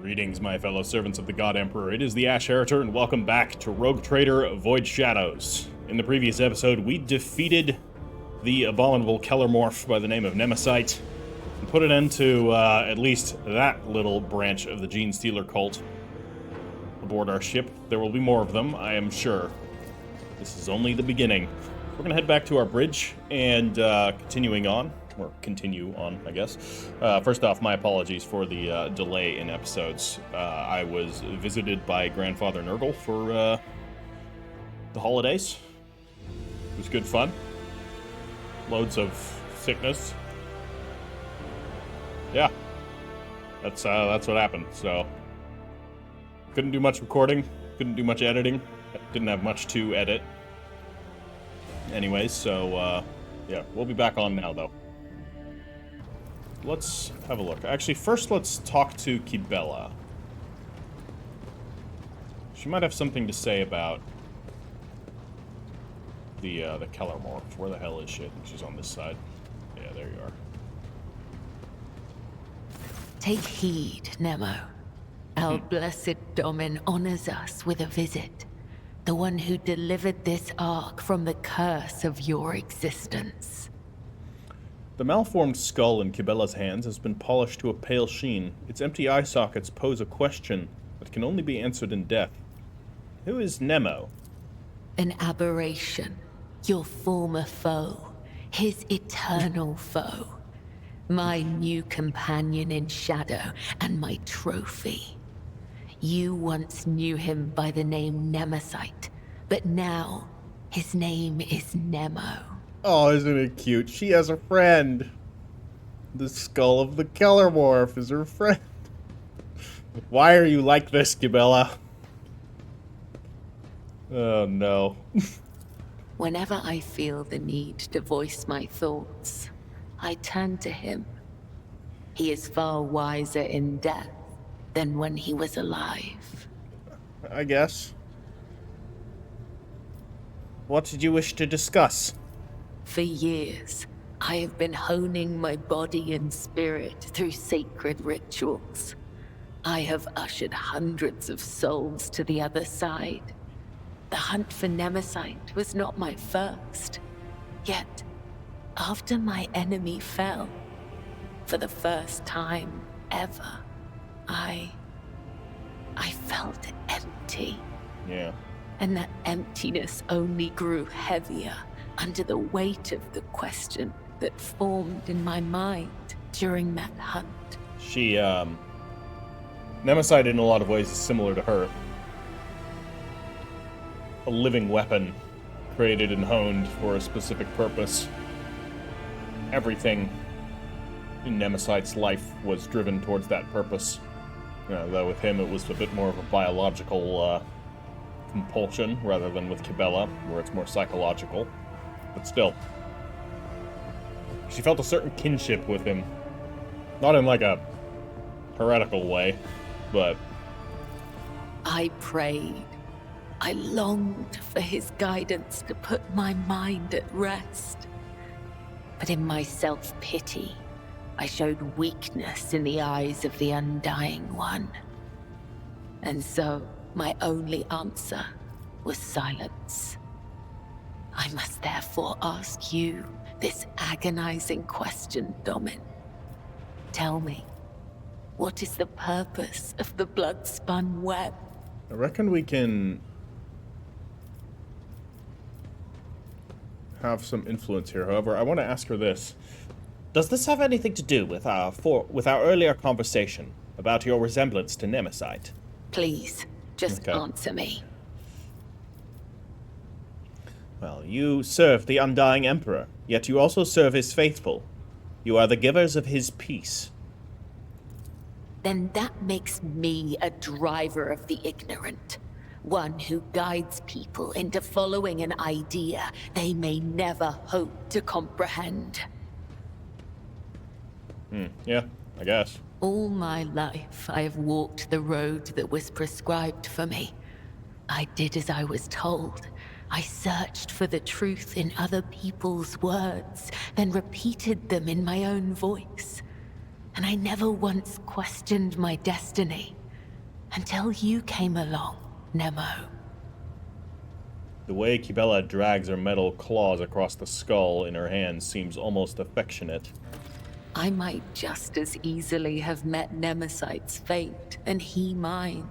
Greetings, my fellow servants of the God Emperor. It is the Ash Heritor, and welcome back to Rogue Trader Void Shadows. In the previous episode, we defeated the abominable Kellermorph by the name of Nemesite, and put an end to at least that little branch of the Gene Stealer cult aboard our ship. There will be more of them, I am sure. This is only the beginning. We're going to head back to our bridge and continue on, I guess. First off, my apologies for the delay in episodes. I was visited by Grandfather Nurgle for the holidays. It was good fun. Loads of sickness. Yeah, that's what happened. So couldn't do much recording, couldn't do much editing, didn't have much to edit. Anyways, so yeah, we'll be back on now though. Let's have a look. Actually, first let's talk to Kibella. She might have something to say about the Kellermorph. Where the hell is she? I think she's on this side. Yeah, there you are. Take heed, Nemo. Our blessed Domin honors us with a visit. The one who delivered this ark from the curse of your existence. The malformed skull in Kibella's hands has been polished to a pale sheen. Its empty eye sockets pose a question that can only be answered in death. Who is Nemo? An aberration. Your former foe. His eternal foe. My new companion in shadow and my trophy. You once knew him by the name Nemesite, but now his name is Nemo. Oh, isn't it cute? She has a friend. The skull of the Kellermorph is her friend. Why are you like this, Kibella? Oh, no. Whenever I feel the need to voice my thoughts, I turn to him. He is far wiser in death than when he was alive. I guess. What did you wish to discuss? For years, I have been honing my body and spirit through sacred rituals. I have ushered hundreds of souls to the other side. The hunt for Nemesite was not my first. Yet, after my enemy fell, for the first time ever, I felt empty. Yeah. And that emptiness only grew heavier under the weight of the question that formed in my mind during that hunt. She, Nemesite in a lot of ways is similar to her. A living weapon, created and honed for a specific purpose. Everything in Nemesite's life was driven towards that purpose. Though with him it was a bit more of a biological compulsion rather than with Kibella, where it's more psychological. But still, she felt a certain kinship with him. Not in like a heretical way, but... I prayed. I longed for his guidance to put my mind at rest. But in my self-pity, I showed weakness in the eyes of the Undying One. And so, my only answer was silence. I must therefore ask you this agonizing question, Domin. Tell me, what is the purpose of the blood-spun web? I reckon we can have some influence here. However, I want to ask her this. Does this have anything to do with our earlier conversation about your resemblance to Nemesite? Please, just answer me. Well, you serve the Undying Emperor, yet you also serve his faithful. You are the givers of his peace. Then that makes me a driver of the ignorant. One who guides people into following an idea they may never hope to comprehend. Yeah, I guess. All my life, I have walked the road that was prescribed for me. I did as I was told. I searched for the truth in other people's words, then repeated them in my own voice. And I never once questioned my destiny, Until you came along, Nemo. The way Kibella drags her metal claws across the skull in her hands seems almost affectionate. I might just as easily have met Nemesight's fate, and he mine.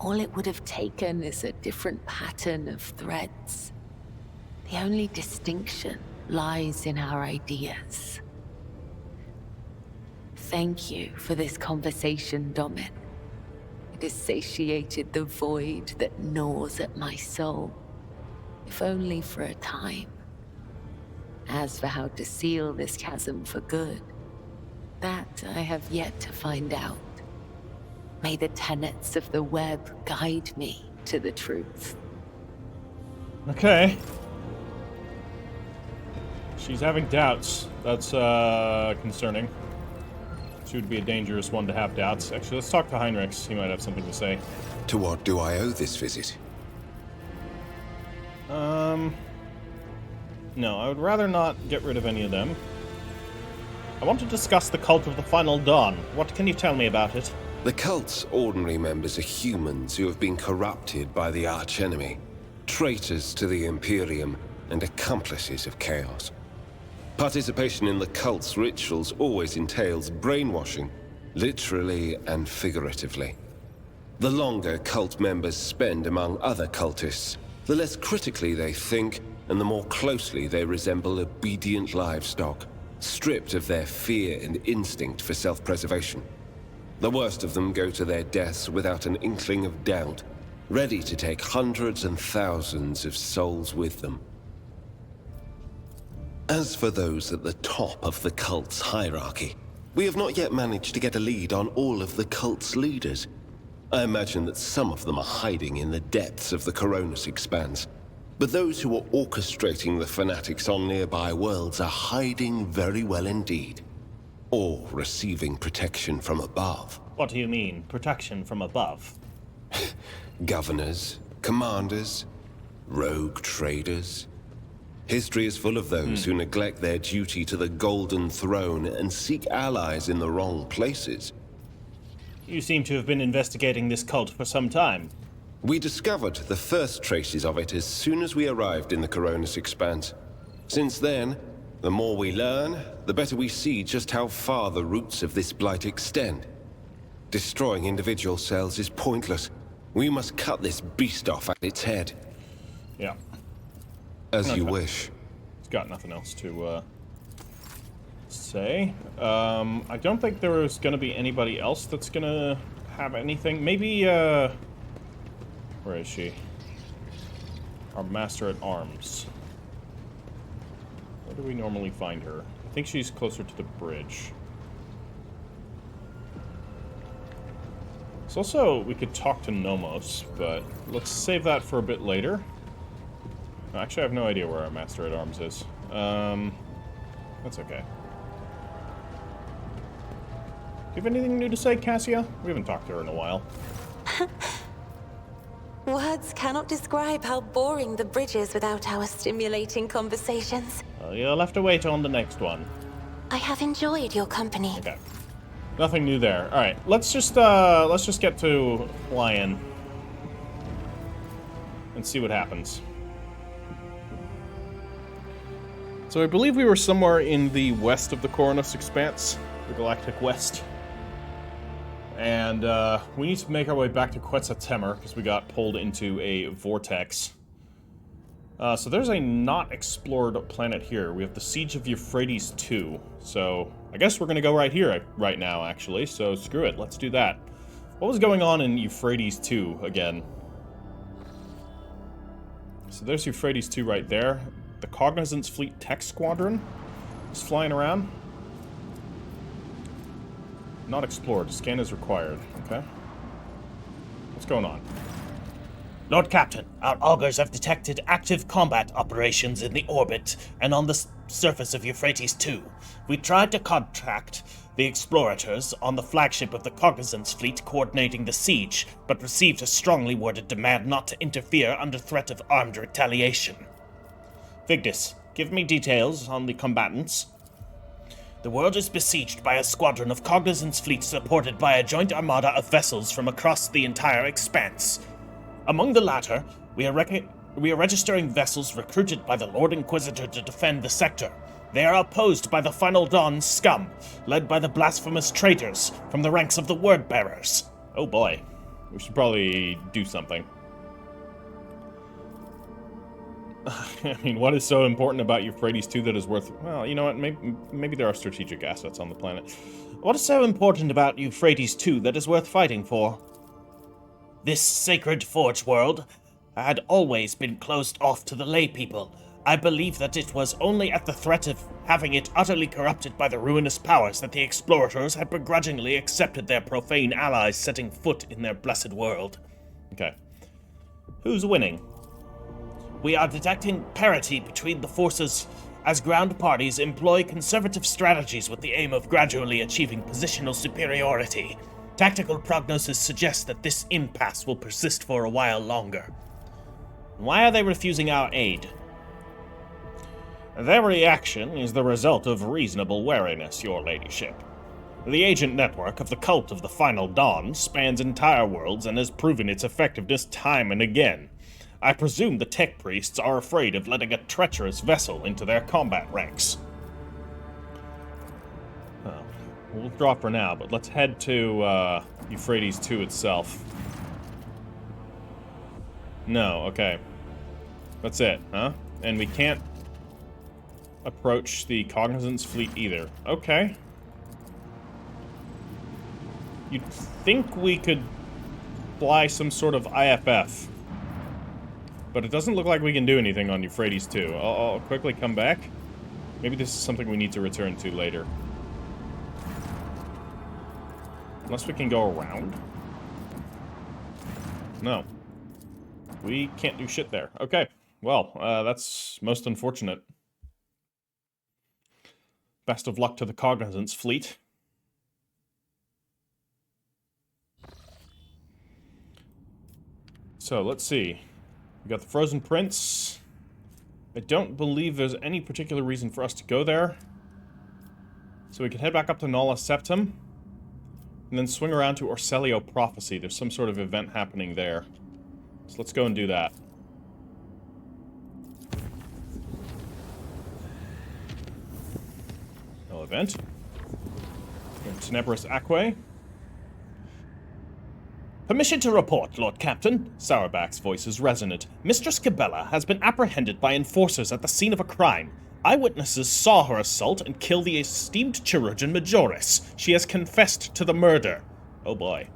All it would have taken is a different pattern of threads. The only distinction lies in our ideas. Thank you for this conversation, Domin. It has satiated the void that gnaws at my soul, if only for a time. As for how to seal this chasm for good, that I have yet to find out. May the tenets of the web guide me to the truth. Okay. She's having doubts. That's, concerning. She would be a dangerous one to have doubts. Actually, let's talk to Heinrichs. He might have something to say. To what do I owe this visit? No, I would rather not get rid of any of them. I want to discuss the cult of the Final Dawn. What can you tell me about it? The cult's ordinary members are humans who have been corrupted by the archenemy, traitors to the Imperium, and accomplices of chaos. Participation in the cult's rituals always entails brainwashing, literally and figuratively. The longer cult members spend among other cultists, the less critically they think, and the more closely they resemble obedient livestock, stripped of their fear and instinct for self-preservation. The worst of them go to their deaths without an inkling of doubt, ready to take hundreds and thousands of souls with them. As for those at the top of the cult's hierarchy, we have not yet managed to get a lead on all of the cult's leaders. I imagine that some of them are hiding in the depths of the Coronis Expanse, but those who are orchestrating the fanatics on nearby worlds are hiding very well indeed. Or receiving protection from above. What do you mean, protection from above? Governors, commanders, rogue traders. History is full of those who neglect their duty to the Golden Throne and seek allies in the wrong places. You seem to have been investigating this cult for some time. We discovered the first traces of it as soon as we arrived in the Coronis Expanse. Since then, the more we learn, the better we see just how far the roots of this blight extend. Destroying individual cells is pointless. We must cut this beast off at its head. Yeah. As you wish. It's got nothing else to, say. I don't think there was gonna be anybody else that's gonna have anything. Maybe, where is she? Our Master at Arms. Where do we normally find her? I think she's closer to the bridge. So also, we could talk to Nomos, but let's save that for a bit later. Actually, I have no idea where our Master at Arms is. That's okay. Do you have anything new to say, Cassia? We haven't talked to her in a while. Words cannot describe how boring the bridge is without our stimulating conversations. Well, you'll have to wait on the next one. I have enjoyed your company. Okay. Nothing new there. All right, let's just get to flying and see what happens. So I believe we were somewhere in the west of the Coronis Expanse, the Galactic West. And we need to make our way back to Quetzaltemur because we got pulled into a vortex. So there's a not explored planet here. We have the Siege of Euphrates 2. So I guess we're going to go right here right now, actually. So screw it. Let's do that. What was going on in Euphrates 2 again? So there's Euphrates 2 right there. The Cognizance Fleet Tech Squadron is flying around. Not explored. Scan is required. Okay. What's going on? Lord Captain, our augurs have detected active combat operations in the orbit and on the surface of Euphrates 2. We tried to contact the explorators on the flagship of the Cognizance Fleet coordinating the siege, but received a strongly worded demand not to interfere under threat of armed retaliation. Vigdis, give me details on the combatants. The world is besieged by a squadron of Cognizant's fleet supported by a joint armada of vessels from across the entire expanse. Among the latter, we are registering vessels recruited by the Lord Inquisitor to defend the sector. They are opposed by the Final Dawn scum, led by the blasphemous traitors from the ranks of the Word-Bearers. Oh boy. We should probably do something. I mean, what is so important about Euphrates 2 that is worth... Well, you know what? Maybe there are strategic assets on the planet. What is so important about Euphrates 2 that is worth fighting for? This sacred forge world had always been closed off to the lay people. I believe that it was only at the threat of having it utterly corrupted by the ruinous powers that the explorators had begrudgingly accepted their profane allies setting foot in their blessed world. Okay. Who's winning? We are detecting parity between the forces as ground parties employ conservative strategies with the aim of gradually achieving positional superiority. Tactical prognosis suggests that this impasse will persist for a while longer. Why are they refusing our aid? Their reaction is the result of reasonable wariness, your ladyship. The agent network of the Cult of the Final Dawn spans entire worlds and has proven its effectiveness time and again. I presume the tech priests are afraid of letting a treacherous vessel into their combat ranks. We'll withdraw for now, but let's head to Euphrates 2 itself. No, okay. That's it, huh? And we can't approach the Cognizant's fleet either. Okay. You'd think we could fly some sort of IFF. But it doesn't look like we can do anything on Euphrates 2. I'll quickly come back. Maybe this is something we need to return to later. Unless we can go around. No. We can't do shit there. Okay. Well, that's most unfortunate. Best of luck to the Cognizant's fleet. So, let's see. We got the Frozen Prince. I don't believe there's any particular reason for us to go there. So we can head back up to Nala Septim. And then swing around to Orselio Prophecy. There's some sort of event happening there. So let's go and do that. No event. Tenebris Aquae. Permission to report, Lord Captain. Sourback's voice is resonant. Mistress Cabela has been apprehended by enforcers at the scene of a crime. Eyewitnesses saw her assault and kill the esteemed chirurgeon Majoris. She has confessed to the murder. Oh boy.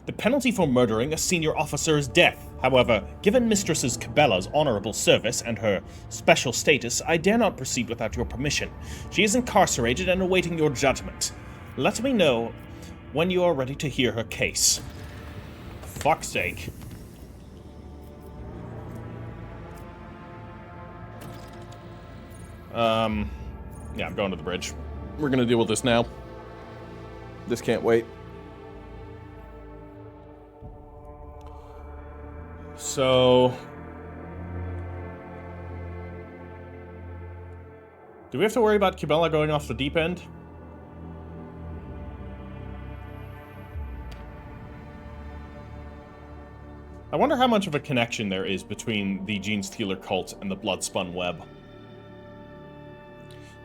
The penalty for murdering a senior officer is death. However, given Mistress Cabela's honorable service and her special status, I dare not proceed without your permission. She is incarcerated and awaiting your judgment. Let me know when you are ready to hear her case. Fuck's sake. Yeah, I'm going to the bridge. We're gonna deal with this now. This can't wait. So... do we have to worry about Cabela going off the deep end? I wonder how much of a connection there is between the Genestealer cult and the Bloodspun Web.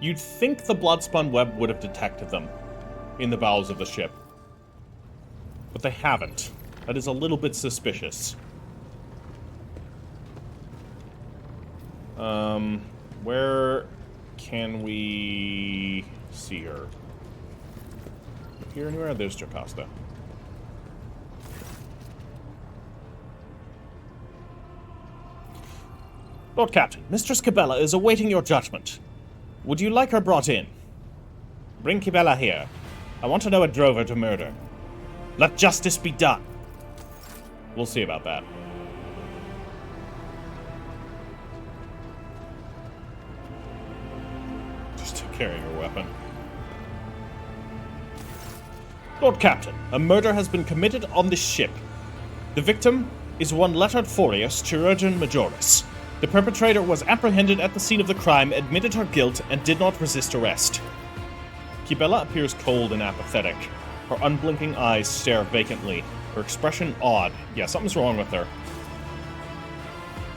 You'd think the Bloodspun Web would have detected them in the bowels of the ship. But they haven't. That is a little bit suspicious. Where can we see her? Here anywhere? There's Jocasta. Lord Captain, Mistress Cabela is awaiting your judgment. Would you like her brought in? Bring Cabela here. I want to know what drove her to murder. Let justice be done. We'll see about that. Just carrying her weapon. Lord Captain, a murder has been committed on this ship. The victim is one lettered Furious, Chirurgeon Majoris. The perpetrator was apprehended at the scene of the crime, admitted her guilt, and did not resist arrest. Kibella appears cold and apathetic. Her unblinking eyes stare vacantly, her expression odd. Yeah, something's wrong with her.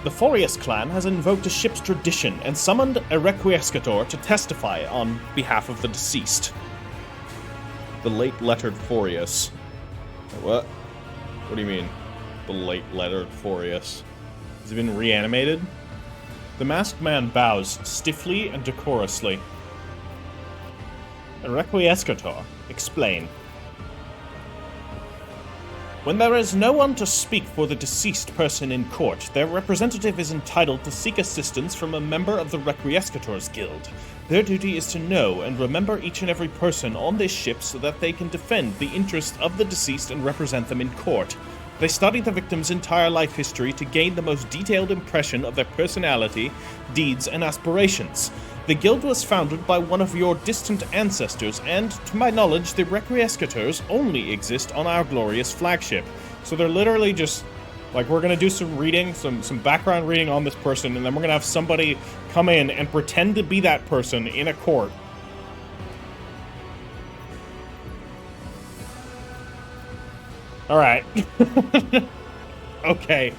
The Forius clan has invoked a ship's tradition and summoned a Requiescator to testify on behalf of the deceased. The late lettered Forius. What? What do you mean, the late lettered Forius? Has he been reanimated? The masked man bows stiffly and decorously. A Requiescator. Explain. When there is no one to speak for the deceased person in court, their representative is entitled to seek assistance from a member of the Requiescators Guild. Their duty is to know and remember each and every person on this ship so that they can defend the interests of the deceased and represent them in court. They study the victim's entire life history to gain the most detailed impression of their personality, deeds, and aspirations. The guild was founded by one of your distant ancestors, and, to my knowledge, the Requiescators only exist on our glorious flagship. So they're literally just, like, we're gonna do some reading, some background reading on this person, and then we're gonna have somebody come in and pretend to be that person in a court. Alright. Okay.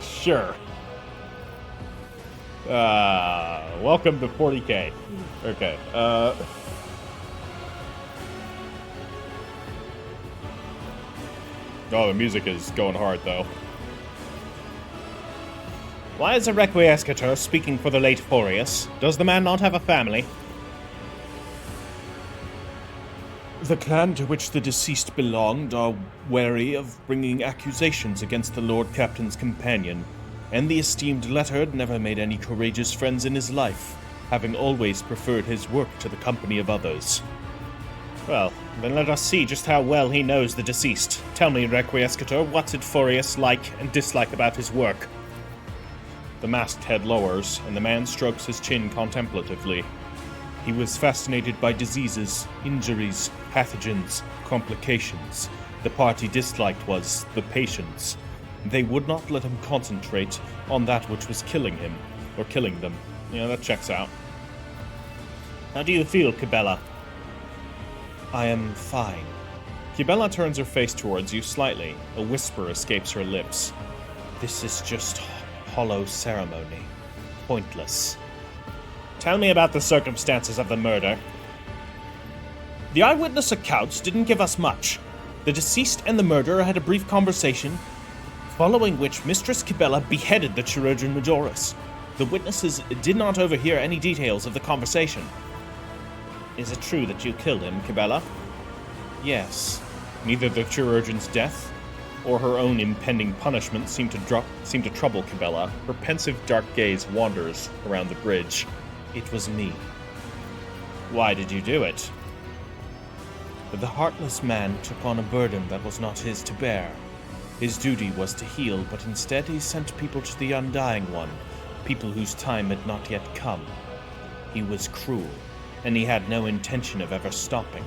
Sure. Welcome to 40K. Okay, Oh, the music is going hard, though. Why is a Requiescator speaking for the late Forius? Does the man not have a family? The clan to which the deceased belonged are wary of bringing accusations against the Lord Captain's companion, and the esteemed Lettered never made any courageous friends in his life, having always preferred his work to the company of others. Well, then let us see just how well he knows the deceased. Tell me, Requiescator, what did Forius like and dislike about his work? The masked head lowers, and the man strokes his chin contemplatively. He was fascinated by diseases, injuries, pathogens, complications. The part he disliked was the patients. They would not let him concentrate on that which was killing him, or killing them. Yeah, that checks out. How do you feel, Kibella? I am fine. Kibella turns her face towards you slightly. A whisper escapes her lips. This is just hollow ceremony. Pointless. Tell me about the circumstances of the murder. The eyewitness accounts didn't give us much. The deceased and the murderer had a brief conversation, following which Mistress Kibella beheaded the Chirurgeon Majoris. The witnesses did not overhear any details of the conversation. Is it true that you killed him, Kibella? Yes. Neither the Chirurgeon's death or her own impending punishment seemed to trouble Kibella. Her pensive dark gaze wanders around the bridge. It was me. Why did you do it? The heartless man took on a burden that was not his to bear. His duty was to heal, but instead he sent people to the Undying One, people whose time had not yet come. He was cruel, and he had no intention of ever stopping.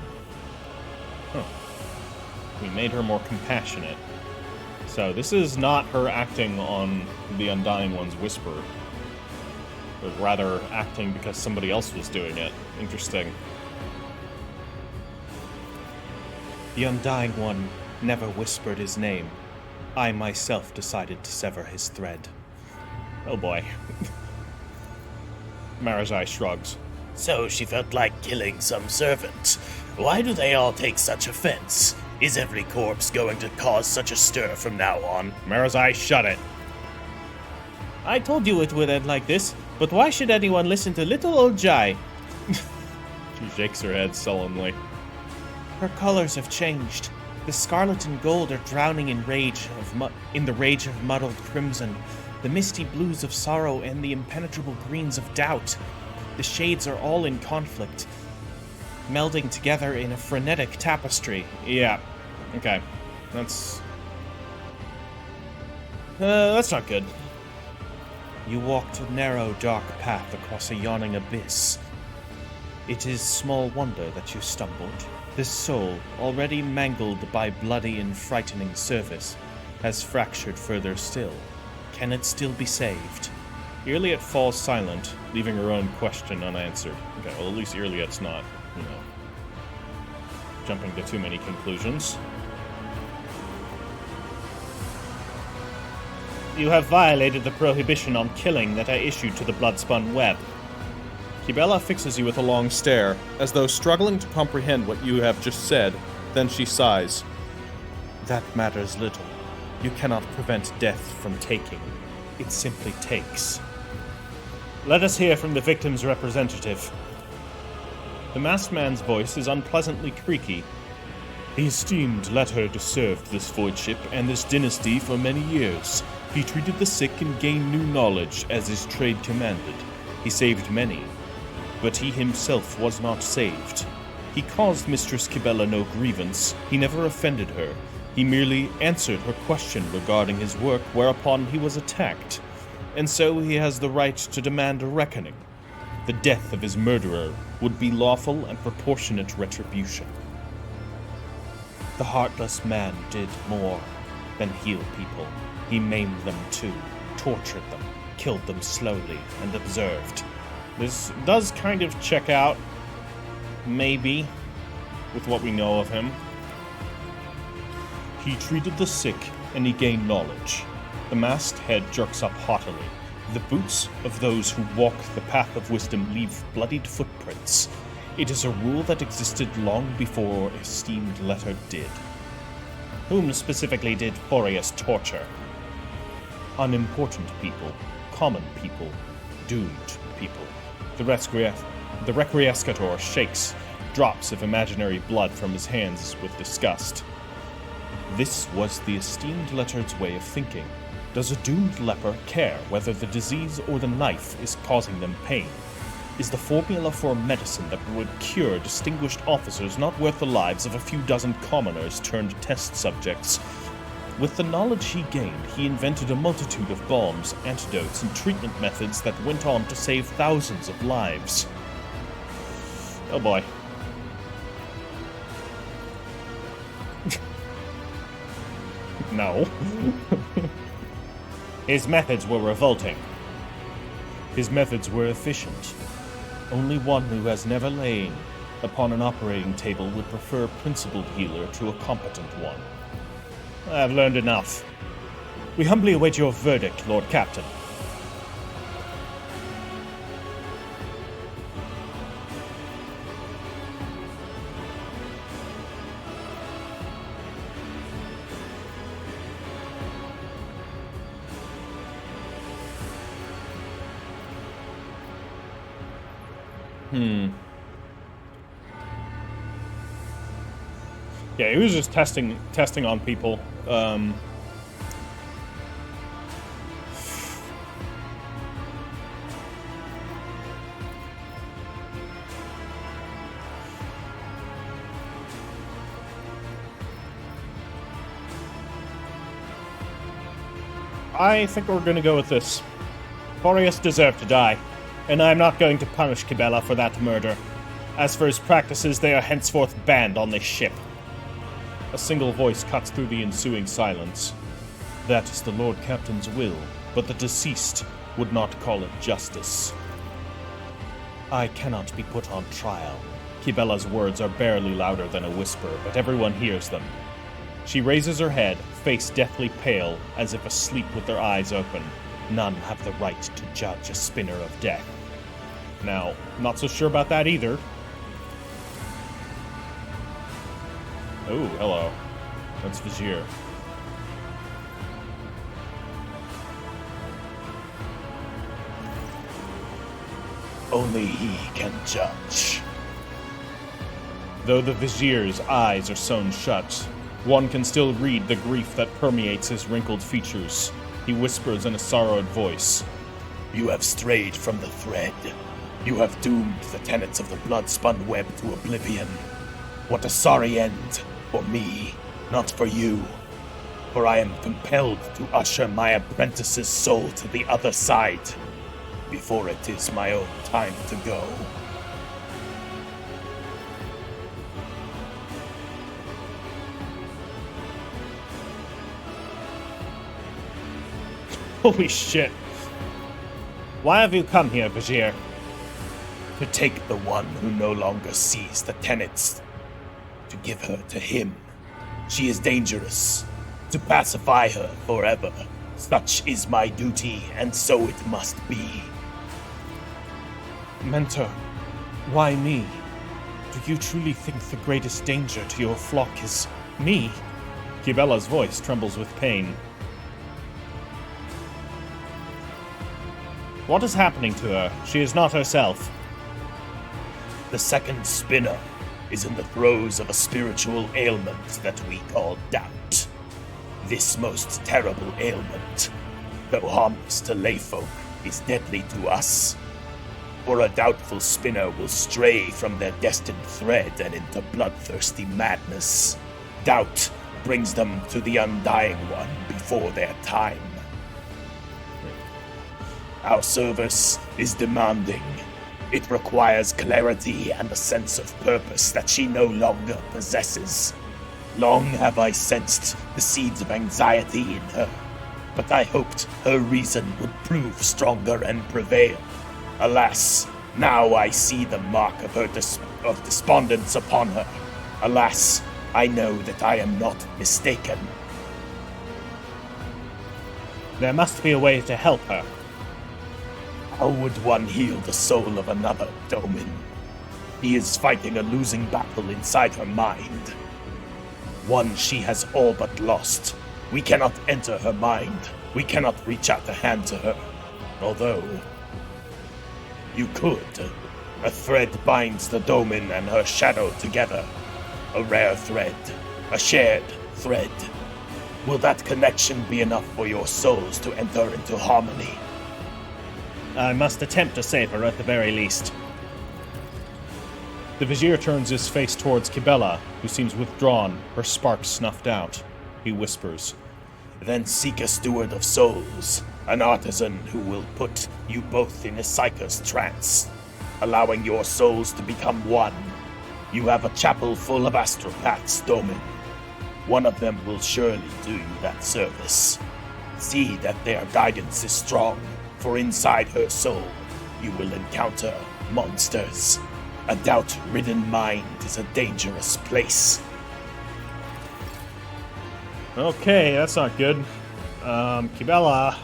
We made her more compassionate. So this is not her acting on the Undying One's whisper, but rather acting because somebody else was doing it. Interesting. The Undying One never whispered his name. I myself decided to sever his thread. Oh boy. Marazai shrugs. So she felt like killing some servant. Why do they all take such offense? Is every corpse going to cause such a stir from now on? Marazai, shut it. I told you it would end like this, but why should anyone listen to little old Jai? She shakes her head sullenly. Her colors have changed. The scarlet and gold are drowning in the rage of muddled crimson, the misty blues of sorrow and the impenetrable greens of doubt. The shades are all in conflict, melding together in a frenetic tapestry. Yeah, okay. That's not good. You walked a narrow, dark path across a yawning abyss. It is small wonder that you stumbled. This soul, already mangled by bloody and frightening service, has fractured further still. Can it still be saved? Irliet falls silent, leaving her own question unanswered. Okay, well, at least Irliet's not, jumping to too many conclusions. You have violated the prohibition on killing that I issued to the blood-spun web. Kibella fixes you with a long stare, as though struggling to comprehend what you have just said. Then she sighs. That matters little. You cannot prevent death from taking. It simply takes. Let us hear from the victim's representative. The masked man's voice is unpleasantly creaky. The esteemed letter served this void ship and this dynasty for many years. He treated the sick and gained new knowledge as his trade commanded. He saved many, but he himself was not saved. He caused Mistress Kibella no grievance. He never offended her. He merely answered her question regarding his work, whereupon he was attacked. And so he has the right to demand a reckoning. The death of his murderer would be lawful and proportionate retribution. The heartless man did more than heal people. He maimed them too, tortured them, killed them slowly, and observed. This does kind of check out, maybe, with what we know of him. He treated the sick, and he gained knowledge. The masked head jerks up haughtily. The boots of those who walk the path of wisdom leave bloodied footprints. It is a rule that existed long before esteemed letter did. Whom specifically did Boreas torture? Unimportant people, common people, doomed people. The Requiescator shakes drops of imaginary blood from his hands with disgust. This was the esteemed letter's way of thinking. Does a doomed leper care whether the disease or the knife is causing them pain? Is the formula for a medicine that would cure distinguished officers not worth the lives of a few dozen commoners turned test subjects? With the knowledge he gained, he invented a multitude of balms, antidotes, and treatment methods that went on to save thousands of lives. Oh boy. No. His methods were revolting. His methods were efficient. Only one who has never lain upon an operating table would prefer a principled healer to a competent one. I've learned enough. We humbly await your verdict, Lord Captain. Yeah, he was just testing on people. I think we're going to go with this. Boreas deserved to die, and I'm not going to punish Kibella for that murder. As for his practices, they are henceforth banned on this ship. A single voice cuts through the ensuing silence. That is the Lord Captain's will, but the deceased would not call it justice. I cannot be put on trial. Kibella's words are barely louder than a whisper, but everyone hears them. She raises her head, face deathly pale, as if asleep with their eyes open. None have the right to judge a spinner of death. Now, not so sure about that either. Oh, hello. That's Vizier. Only he can judge. Though the Vizier's eyes are sewn shut, one can still read the grief that permeates his wrinkled features. He whispers in a sorrowed voice. You have strayed from the thread. You have doomed the tenets of the blood-spun web to oblivion. What a sorry end for me, not for you. For I am compelled to usher my apprentice's soul to the other side, before it is my own time to go. Holy shit. Why have you come here, Vizier? To take the one who no longer sees the tenets to give her to him. She is dangerous. To pacify her forever. Such is my duty, and so it must be. Mentor, why me? Do you truly think the greatest danger to your flock is me? Kibella's voice trembles with pain. What is happening to her? She is not herself. The second spinner is in the throes of a spiritual ailment that we call doubt. This most terrible ailment, though harmless to layfolk, is deadly to us. For a doubtful spinner will stray from their destined thread and into bloodthirsty madness. Doubt brings them to the Undying One before their time. Our service is demanding. It requires clarity and a sense of purpose that she no longer possesses. Long have I sensed the seeds of anxiety in her, but I hoped her reason would prove stronger and prevail. Alas, now I see the mark of her despondence upon her. Alas, I know that I am not mistaken. There must be a way to help her. How would one heal the soul of another, Domin? He is fighting a losing battle inside her mind. One she has all but lost. We cannot enter her mind. We cannot reach out a hand to her. Although, you could. A thread binds the Domin and her shadow together. A rare thread. A shared thread. Will that connection be enough for your souls to enter into harmony? I must attempt to save her at the very least. The Vizier turns his face towards Kibella, who seems withdrawn, her sparks snuffed out. He whispers, Then seek a steward of souls, an artisan who will put you both in a Psyker's trance, allowing your souls to become one. You have a chapel full of astropaths, Domin. One of them will surely do you that service. See that their guidance is strong, for inside her soul you will encounter monsters. A doubt-ridden mind is a dangerous place. Okay, that's not good. Kibella,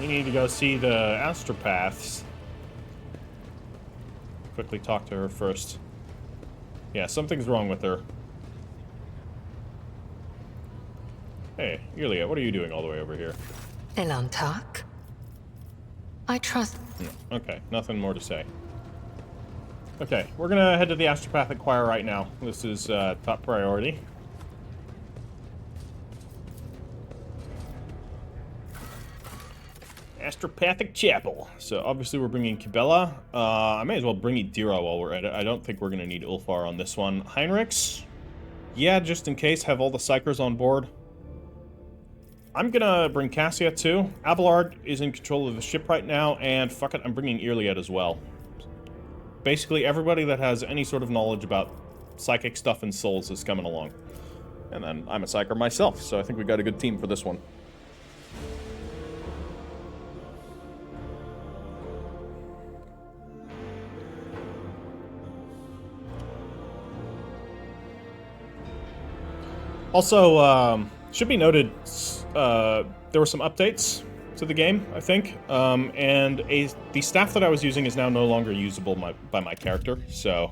we need to go see the astropaths. Quickly talk to her first. Yeah, something's wrong with her. Hey, Yulia, what are you doing all the way over here? Elantak? I trust... Okay, nothing more to say. Okay, we're gonna head to the Astropathic Choir right now. This is top priority. Astropathic Chapel. So obviously we're bringing Kibella. I may as well bring Idira while we're at it. I don't think we're gonna need Ulfar on this one. Heinrichs? Yeah, just in case, have all the Psykers on board. I'm gonna bring Cassia too. Abelard is in control of the ship right now, and fuck it, I'm bringing Irliet as well. Basically, everybody that has any sort of knowledge about psychic stuff and souls is coming along. And then I'm a Psyker myself, so I think we got a good team for this one. Also, should be noted, there were some updates to the game, I think, and the staff that I was using is now no longer usable by my character, so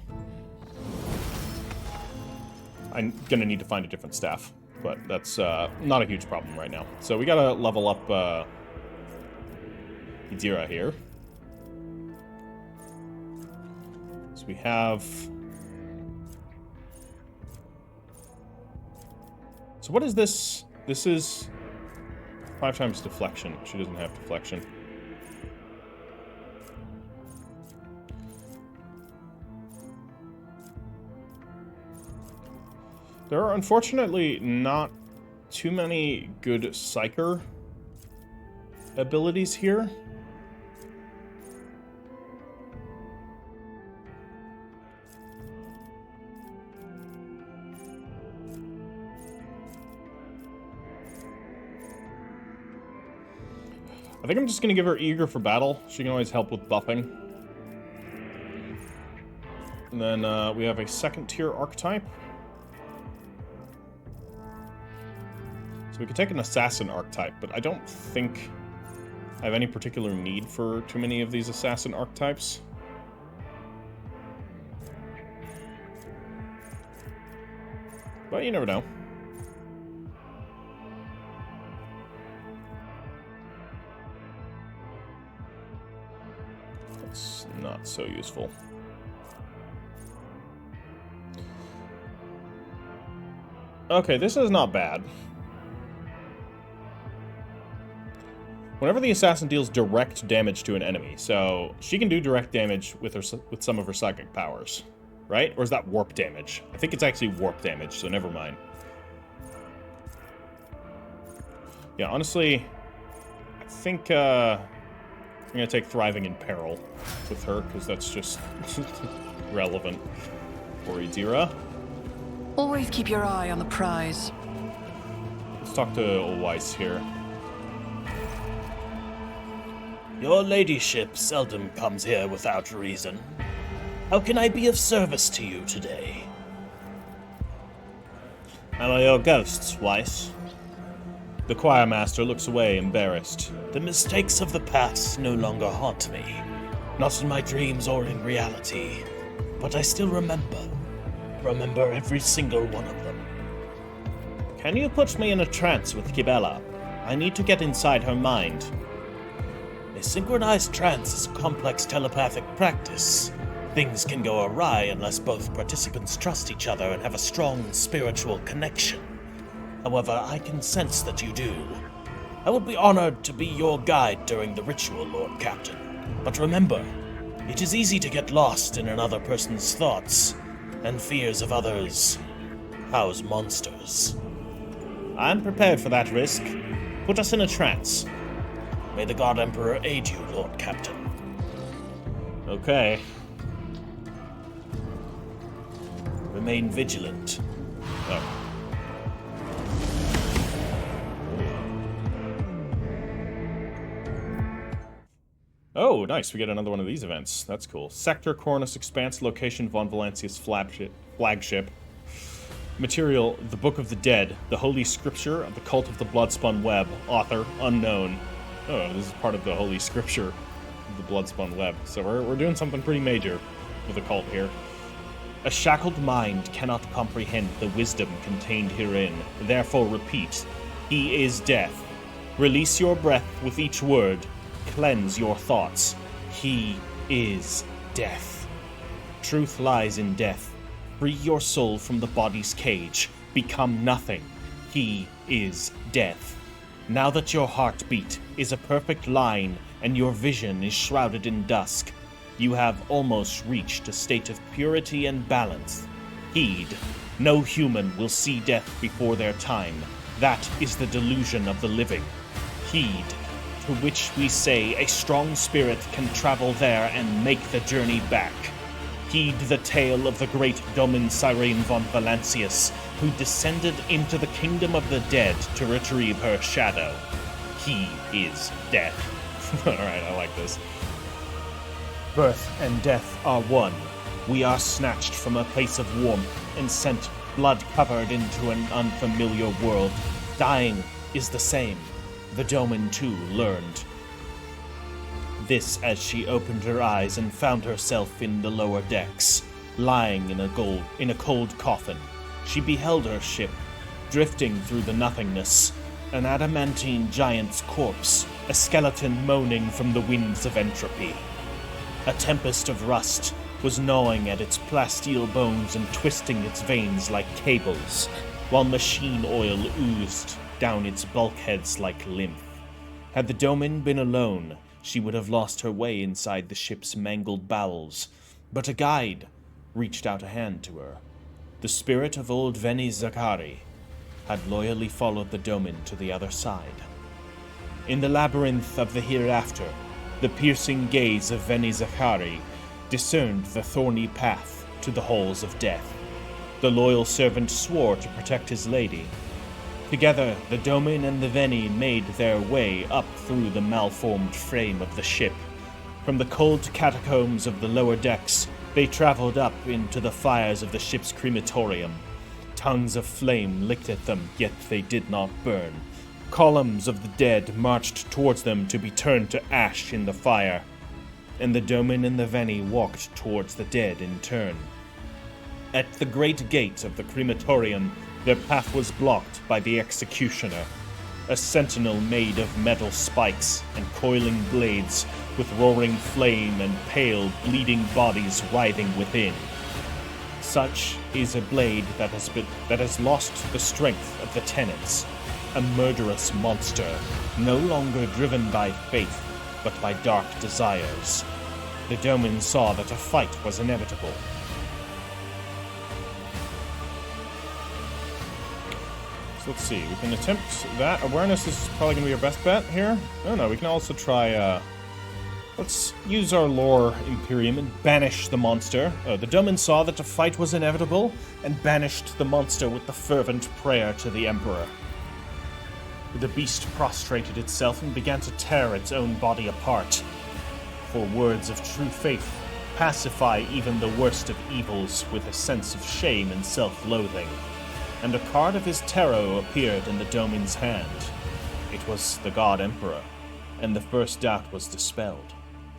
I'm gonna need to find a different staff, but that's not a huge problem right now. So we gotta level up Idira here. So we have... So what is this? This is 5 times deflection. She doesn't have deflection. There are unfortunately not too many good Psyker abilities here. I think I'm just gonna give her Eager for Battle. She can always help with buffing. And then we have a second tier archetype. So we could take an assassin archetype, but I don't think I have any particular need for too many of these assassin archetypes. But you never know. That's not so useful. Okay, this is not bad. Whenever the assassin deals direct damage to an enemy, so she can do direct damage with some of her psychic powers, right? Or is that warp damage? I think it's actually warp damage, so never mind. Yeah, honestly, I think I'm gonna take Thriving in Peril with her, because that's just relevant for Idira. Always keep your eye on the prize. Let's talk to old Weiss here. Your ladyship seldom comes here without reason. How can I be of service to you today? How are your ghosts, Weiss? The choir master looks away, embarrassed. The mistakes of the past no longer haunt me. Not in my dreams or in reality. But I still remember. Remember every single one of them. Can you put me in a trance with Kibella? I need to get inside her mind. A synchronized trance is a complex telepathic practice. Things can go awry unless both participants trust each other and have a strong spiritual connection. However, I can sense that you do. I would be honored to be your guide during the ritual, Lord Captain. But remember, it is easy to get lost in another person's thoughts, and fears of others house monsters. I'm prepared for that risk. Put us in a trance. May the God Emperor aid you, Lord Captain. Okay. Remain vigilant. Oh. Oh, nice. We get another one of these events. That's cool. Sector Cornus Expanse, location Von Valancius flagship. Material, The Book of the Dead, the Holy Scripture of the Cult of the Bloodspun Web. Author, unknown. Oh, this is part of the Holy Scripture of the Bloodspun Web. So we're doing something pretty major with the cult here. A shackled mind cannot comprehend the wisdom contained herein. Therefore repeat, he is death. Release your breath with each word. Cleanse your thoughts. He is death. Truth lies in death. Free your soul from the body's cage. Become nothing. He is death. Now that your heartbeat is a perfect line and your vision is shrouded in dusk, you have almost reached a state of purity and balance. Heed. No human will see death before their time. That is the delusion of the living. Heed. To which we say a strong spirit can travel there and make the journey back. Heed the tale of the great Domin Cyrene von Valancius, who descended into the kingdom of the dead to retrieve her shadow. He is death. Alright, I like this. Birth and death are one. We are snatched from a place of warmth and sent blood-covered into an unfamiliar world. Dying is the same. The Domin, too, learned. This as she opened her eyes and found herself in the lower decks, lying in a cold coffin. She beheld her ship, drifting through the nothingness, an adamantine giant's corpse, a skeleton moaning from the winds of entropy. A tempest of rust was gnawing at its plasteel bones and twisting its veins like cables, while machine oil oozed down its bulkheads like lymph. Had the Domin been alone, she would have lost her way inside the ship's mangled bowels, but a guide reached out a hand to her. The spirit of old Veni Zakari had loyally followed the Domin to the other side. In the labyrinth of the hereafter, the piercing gaze of Veni Zakari discerned the thorny path to the halls of death. The loyal servant swore to protect his lady. Together, the Domin and the Veni made their way up through the malformed frame of the ship. From the cold catacombs of the lower decks, They traveled up into the fires of the ship's crematorium. Tongues of flame licked at them, yet they did not burn. Columns of the dead marched towards them to be turned to ash in the fire, and the Domin and the Veni walked towards the dead in turn. At the great gate of the crematorium, their path was blocked by the executioner, a sentinel made of metal spikes and coiling blades, with roaring flame and pale, bleeding bodies writhing within. Such is a blade that has lost the strength of the tenants, a murderous monster, no longer driven by faith, but by dark desires. The Domin saw that a fight was inevitable. So let's see, we can attempt that. Awareness is probably going to be our best bet here. Oh no, we can also try, let's use our lore Imperium and banish the monster. The Domin saw that a fight was inevitable and banished the monster with the fervent prayer to the Emperor. The beast prostrated itself and began to tear its own body apart. For words of true faith pacify even the worst of evils with a sense of shame and self-loathing. And a card of his tarot appeared in the Domin's hand. It was the God Emperor, and the first doubt was dispelled.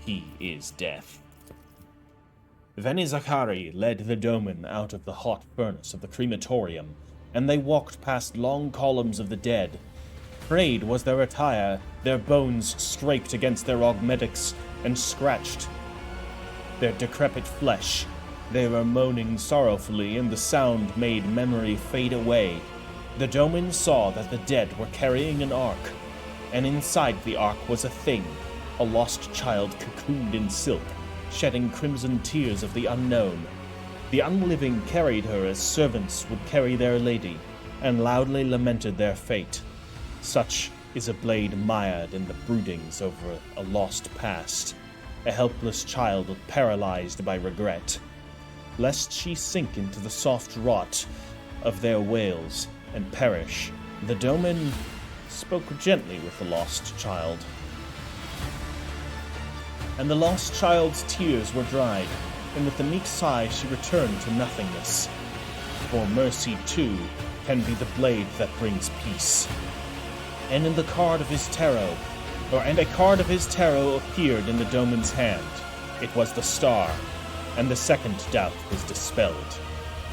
He is death. Veni Zakari led the Domin out of the hot furnace of the crematorium, and they walked past long columns of the dead. Frayed was their attire, their bones scraped against their augmetics and scratched their decrepit flesh. They were moaning sorrowfully, and the sound made memory fade away. The Domin saw that the dead were carrying an ark, and inside the ark was a thing, a lost child cocooned in silk, shedding crimson tears of the unknown. The unliving carried her as servants would carry their lady, and loudly lamented their fate. Such is a blade mired in the broodings over a lost past, a helpless child paralyzed by regret. Lest she sink into the soft rot of their wails and perish, the Domin spoke gently with the lost child. And the lost child's tears were dried, and with a meek sigh she returned to nothingness. For mercy, too, can be the blade that brings peace. And in the card of his tarot, a card of his tarot appeared in the Domin's hand. It was the star, and the second doubt was dispelled.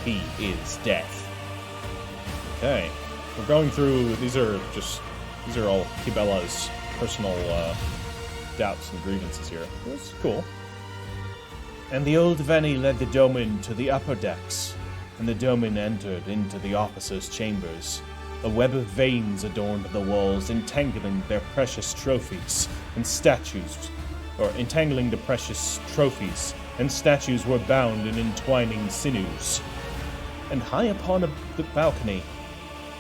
He is death. Okay. We're going through, these are all Kibella's personal doubts and grievances here. That's cool. And the old Veni led the Domin to the upper decks, and the Domin entered into the officers' chambers. A web of veins adorned the walls, entangling the precious trophies, and statues were bound in entwining sinews. And high upon the balcony,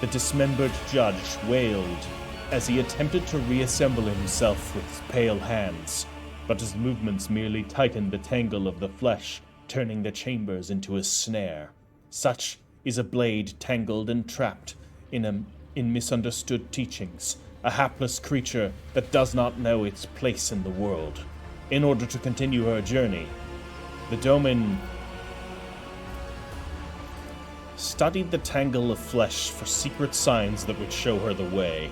the dismembered judge wailed as he attempted to reassemble himself with his pale hands, but his movements merely tightened the tangle of the flesh, turning the chambers into a snare. Such is a blade tangled and trapped in misunderstood teachings, a hapless creature that does not know its place in the world. In order to continue her journey, the Domin studied the tangle of flesh for secret signs that would show her the way.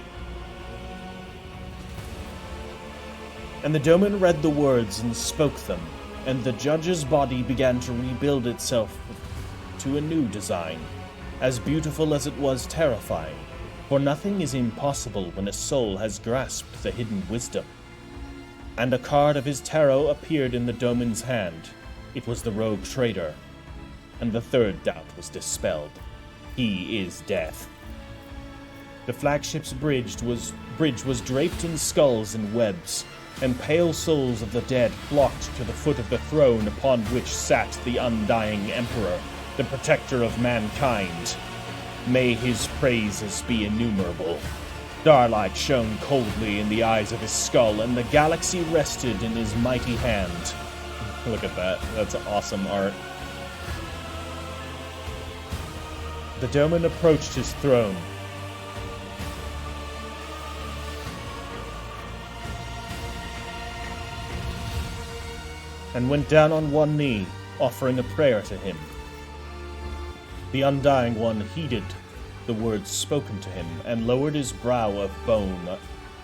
And the Domin read the words and spoke them, and the judge's body began to rebuild itself to a new design, as beautiful as it was terrifying, for nothing is impossible when a soul has grasped the hidden wisdom. And a card of his tarot appeared in the Domin's hand. It was the rogue trader, and the third doubt was dispelled. He is death. The flagship's bridge was draped in skulls and webs, and pale souls of the dead flocked to the foot of the throne upon which sat the undying Emperor, the protector of mankind. May his praises be innumerable. Starlight shone coldly in the eyes of his skull, and the galaxy rested in his mighty hand. Look at that. That's awesome art. The Domin approached his throne. And went down on one knee offering a prayer to him. The Undying One heeded the words spoken to him and lowered his brow of bone,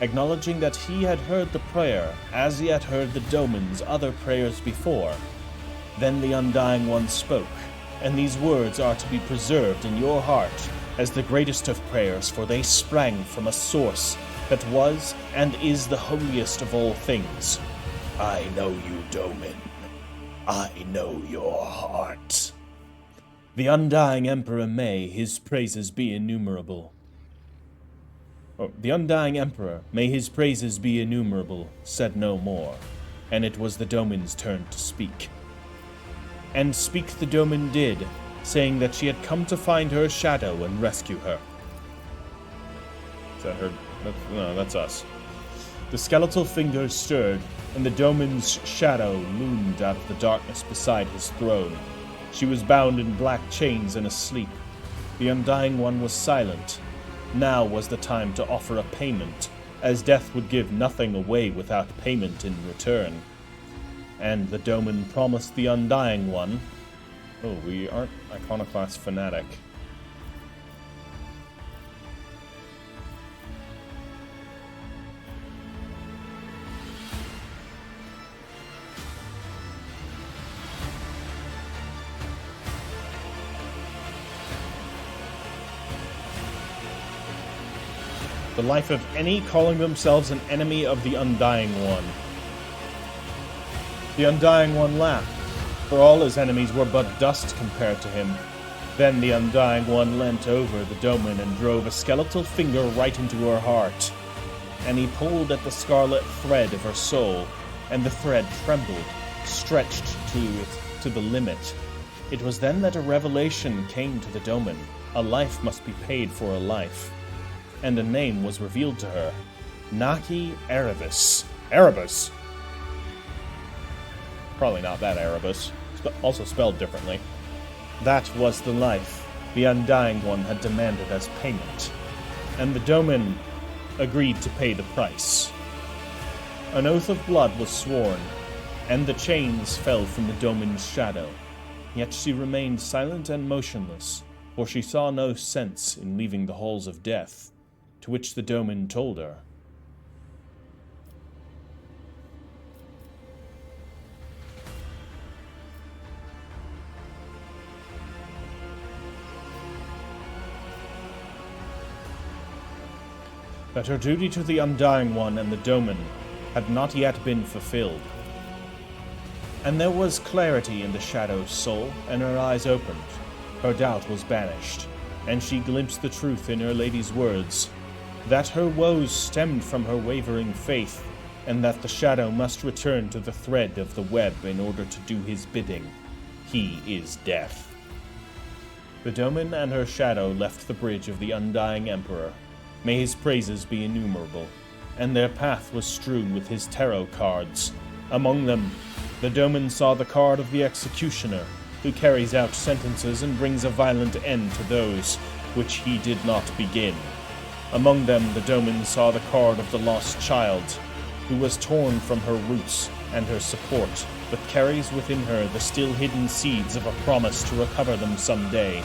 acknowledging that he had heard the prayer as he had heard the Domin's other prayers before. Then the Undying One spoke, and these words are to be preserved in your heart as the greatest of prayers, for they sprang from a source that was and is the holiest of all things. I know you, Domin. I know your heart. The Undying Emperor may his praises be innumerable. The Undying Emperor, may his praises be innumerable, said no more, and it was the Domin's turn to speak. And speak the Domin did, saying that she had come to find her shadow and rescue her. Is that her? No, that's us. The skeletal fingers stirred, and the Domin's shadow loomed out of the darkness beside his throne. She was bound in black chains and asleep. The Undying One was silent. Now was the time to offer a payment, as death would give nothing away without payment in return. And the Domin promised the Undying One... Oh, we aren't Iconoclast Fanatic. The life of any calling themselves an enemy of the Undying One. The Undying One laughed, for all his enemies were but dust compared to him. Then the Undying One leant over the Domin and drove a skeletal finger right into her heart. And he pulled at the scarlet thread of her soul, and the thread trembled, stretched to the limit. It was then that a revelation came to the Domin. A life must be paid for a life. And a name was revealed to her. Naki Erebus. Erebus? Probably not that Erebus. Also spelled differently. That was the life the Undying One had demanded as payment. And the Domin agreed to pay the price. An oath of blood was sworn, and the chains fell from the Domin's shadow. Yet she remained silent and motionless, for she saw no sense in leaving the halls of death. To which the Domin told her. That her duty to the Undying One and the Domin had not yet been fulfilled. And there was clarity in the Shadow's soul, and her eyes opened. Her doubt was banished, and she glimpsed the truth in her lady's words. That her woes stemmed from her wavering faith, and that the Shadow must return to the thread of the web in order to do his bidding. He is death. The Domin and her Shadow left the bridge of the Undying Emperor. May his praises be innumerable, and their path was strewn with his tarot cards. Among them, the Domin saw the card of the Executioner, who carries out sentences and brings a violent end to those which he did not begin. Among them, the Domin saw the card of the Lost Child, who was torn from her roots and her support, but carries within her the still hidden seeds of a promise to recover them someday.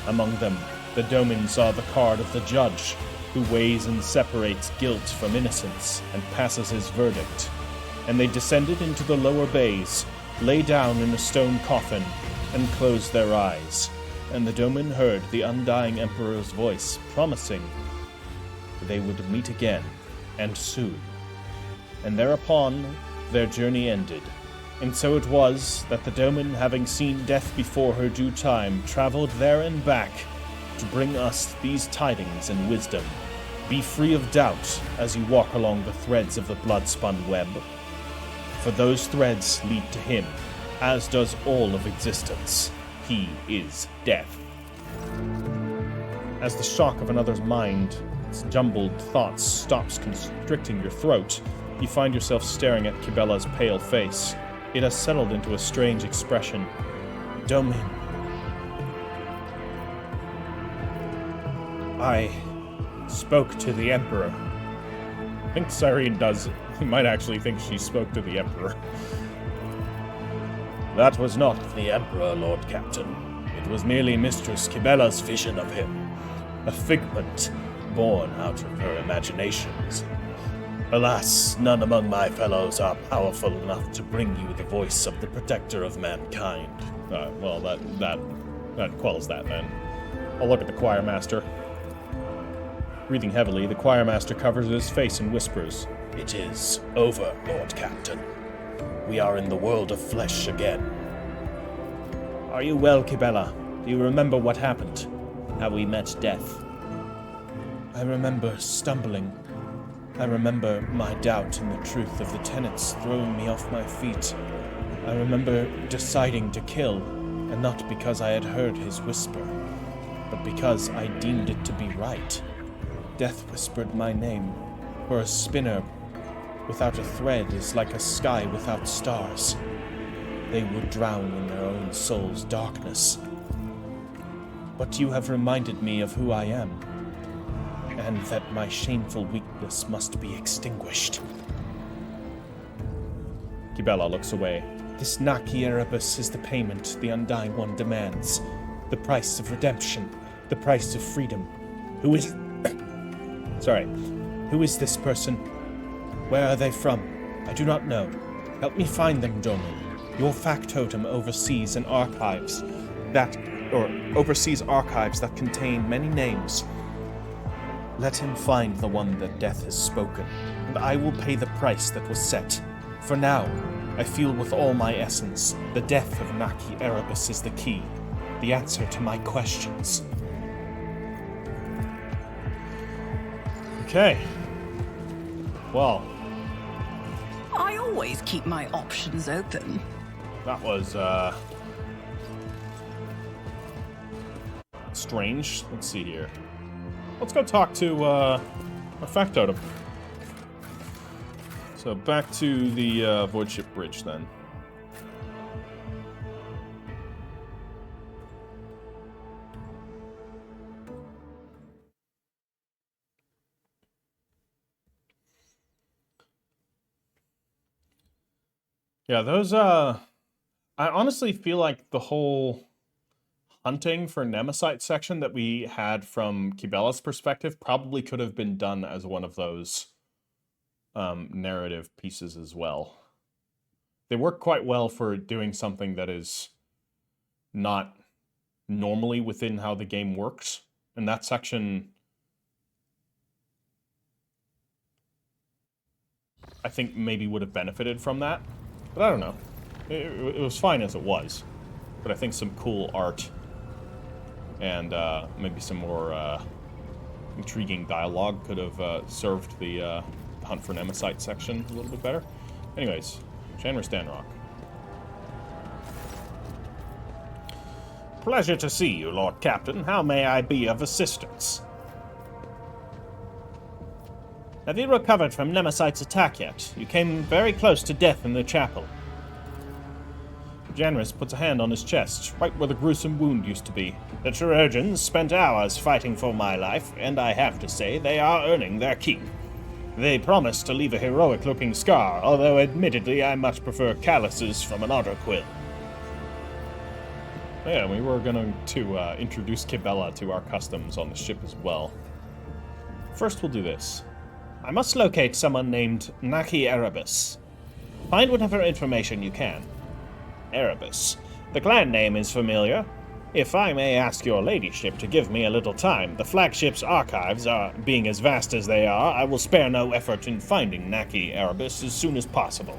Among them, the Domin saw the card of the Judge, who weighs and separates guilt from innocence and passes his verdict. And they descended into the lower bays, lay down in a stone coffin, and closed their eyes. And the Domin heard the Undying Emperor's voice, promising they would meet again, and soon. And thereupon their journey ended. And so it was that the Domin, having seen death before her due time, traveled there and back to bring us these tidings and wisdom. Be free of doubt as you walk along the threads of the blood-spun web. For those threads lead to him, as does all of existence. He is death. As the shock of another's mind, its jumbled thoughts stops constricting your throat, you find yourself staring at Kibella's pale face. It has settled into a strange expression. Domin. I spoke to the Emperor. I think Cyrene does. He might actually think she spoke to the Emperor. That was not the Emperor, Lord Captain. It was merely Mistress Kibella's vision of him, a figment born out of her imaginations. Alas, none among my fellows are powerful enough to bring you the voice of the protector of mankind. Well, that quells that then. I'll look at the choir master. Breathing heavily, the choir master covers his face and whispers, It is over, Lord Captain. We are in the world of flesh again. Are you well, Kibella? Do you remember what happened? How we met death? I remember stumbling. I remember my doubt in the truth of the tenets throwing me off my feet. I remember deciding to kill, and not because I had heard his whisper, but because I deemed it to be right. Death whispered my name, for a spinner without a thread is like a sky without stars. They would drown in their own soul's darkness. But you have reminded me of who I am, and that my shameful weakness must be extinguished. Kibella looks away. This Naki Erebus is the payment the Undying One demands. The price of redemption. The price of freedom. Who is... Sorry. Who is this person? Where are they from? I do not know. Help me find them, Domin. Your factotum oversees archives that contain many names. Let him find the one that death has spoken, and I will pay the price that was set. For now, I feel with all my essence, the death of Naki Erebus is the key, the answer to my questions. Okay. Well, I always keep my options open. that was, strange. Let's see here. Let's go talk to, our factotum. So back to the, Void Ship Bridge, then. Yeah, those, I honestly feel like the whole hunting for Nemesis section that we had from Kibella's perspective probably could have been done as one of those narrative pieces as well. They work quite well for doing something that is not normally within how the game works. And that section, I think, maybe would have benefited from that. But I don't know. It was fine as it was. But I think some cool art and maybe some more intriguing dialogue could have served the Hunt for Nemesis section a little bit better. Anyways, Shanris Danrock. Pleasure to see you, Lord Captain. How may I be of assistance? Have you recovered from Nemesis' attack yet? You came very close to death in the chapel. Janris puts a hand on his chest, right where the gruesome wound used to be. The Trojans spent hours fighting for my life, and I have to say they are earning their keep. They promised to leave a heroic-looking scar, although admittedly I much prefer calluses from an otter quill. Yeah, we were going to introduce Kibella to our customs on the ship as well. First, we'll do this. I must locate someone named Naki Erebus. Find whatever information you can. Erebus. The clan name is familiar. If I may ask your ladyship to give me a little time, the flagship's archives being as vast as they are, I will spare no effort in finding Naki Erebus as soon as possible.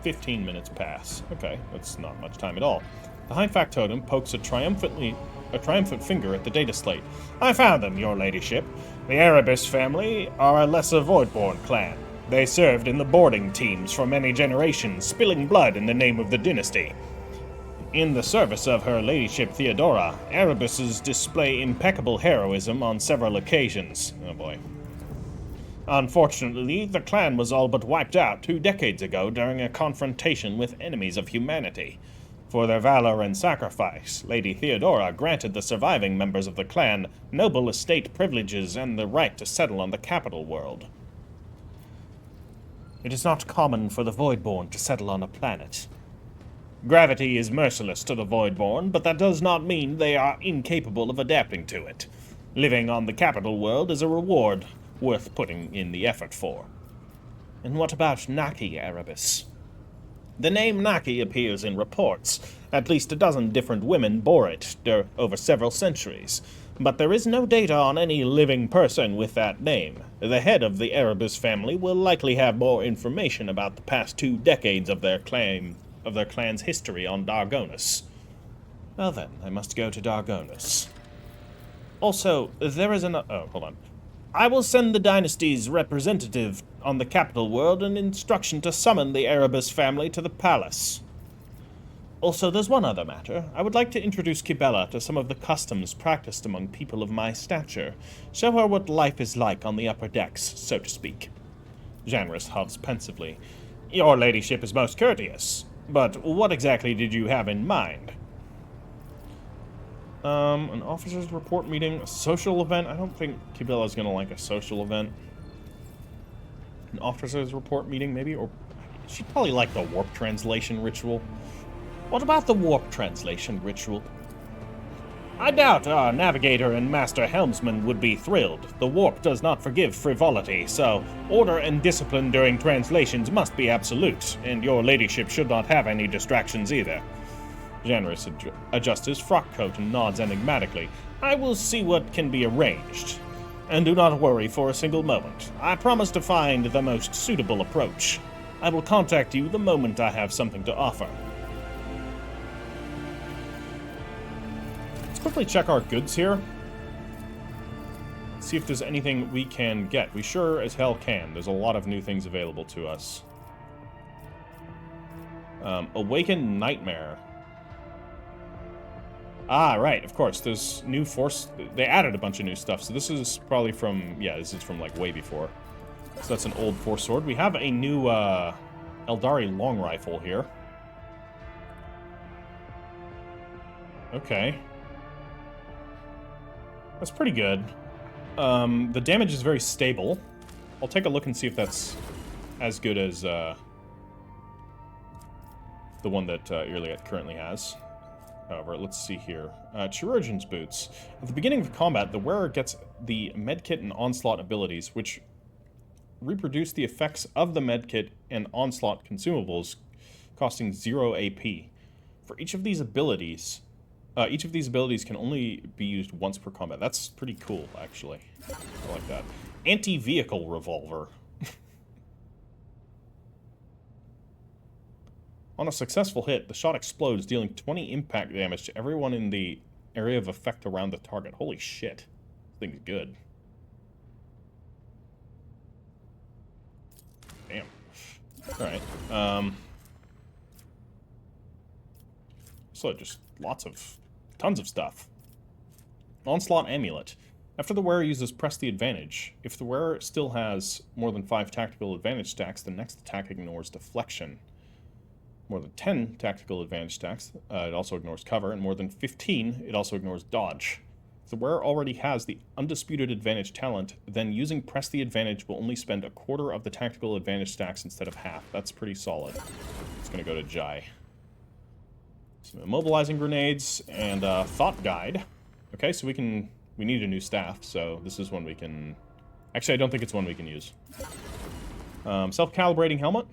15 minutes pass. Okay, that's not much time at all. The High Factotum pokes a triumphant finger at the data slate. I found them, your ladyship. The Erebus family are a lesser Voidborn clan. They served in the boarding teams for many generations, spilling blood in the name of the dynasty. In the service of her ladyship Theodora, Erebuses display impeccable heroism on several occasions. Oh boy. Unfortunately, the clan was all but wiped out 2 decades ago during a confrontation with enemies of humanity. For their valor and sacrifice, Lady Theodora granted the surviving members of the clan noble estate privileges and the right to settle on the capital world. It is not common for the Voidborn to settle on a planet. Gravity is merciless to the Voidborn, but that does not mean they are incapable of adapting to it. Living on the capital world is a reward worth putting in the effort for. And what about Naki, Erebus? The name Naki appears in reports. At least a dozen different women bore it over several centuries. But there is no data on any living person with that name. The head of the Erebus family will likely have more information about the past 2 decades of their clan's history on Dargonus. Well then, I must go to Dargonus. Also, there is hold on. I will send the dynasty's representative on the capital world an instruction to summon the Erebus family to the palace. Also, there's one other matter. I would like to introduce Kibella to some of the customs practiced among people of my stature. Show her what life is like on the upper decks, so to speak. Janris huffs pensively. Your ladyship is most courteous. But what exactly did you have in mind? An officer's report meeting, a social event. I don't think Kibella's gonna like a social event. An officer's report meeting, maybe? Or she'd probably like the warp translation ritual. What about the warp translation ritual? I doubt our navigator and master helmsman would be thrilled. The warp does not forgive frivolity, so order and discipline during translations must be absolute, and your ladyship should not have any distractions either. Janris adjusts his frock coat and nods enigmatically. I will see what can be arranged. And do not worry for a single moment. I promise to find the most suitable approach. I will contact you the moment I have something to offer. Let's quickly check our goods here. See if there's anything we can get. We sure as hell can. There's a lot of new things available to us. Awakened Nightmare. Ah, right, of course. There's new force. They added a bunch of new stuff, so this is probably from, yeah, this is from, like, way before. So that's an old force sword. We have a new, Eldari long rifle here. Okay. That's pretty good. The damage is very stable. I'll take a look and see if that's as good as, the one that, Irliet currently has. However, let's see here. Chirurgeon's Boots. At the beginning of combat, the wearer gets the medkit and onslaught abilities, which reproduce the effects of the medkit and onslaught consumables, costing 0 AP. For each of these abilities can only be used once per combat. That's pretty cool, actually. I like that. Anti-vehicle revolver. On a successful hit, the shot explodes, dealing 20 impact damage to everyone in the area of effect around the target. Holy shit. This thing's good. Damn. Alright. So just tons of stuff. Onslaught Amulet. After the wearer uses Press the Advantage, if the wearer still has more than 5 tactical advantage stacks, the next attack ignores deflection. More than 10 tactical advantage stacks, it also ignores cover, and more than 15, it also ignores dodge. If the wearer already has the Undisputed Advantage talent, then using Press the Advantage will only spend a quarter of the tactical advantage stacks instead of half. That's pretty solid. It's gonna go to Jai. Some immobilizing grenades, and Thought Guide. Okay, so we need a new staff, so this is one we can... Actually, I don't think it's one we can use. Self-calibrating helmet.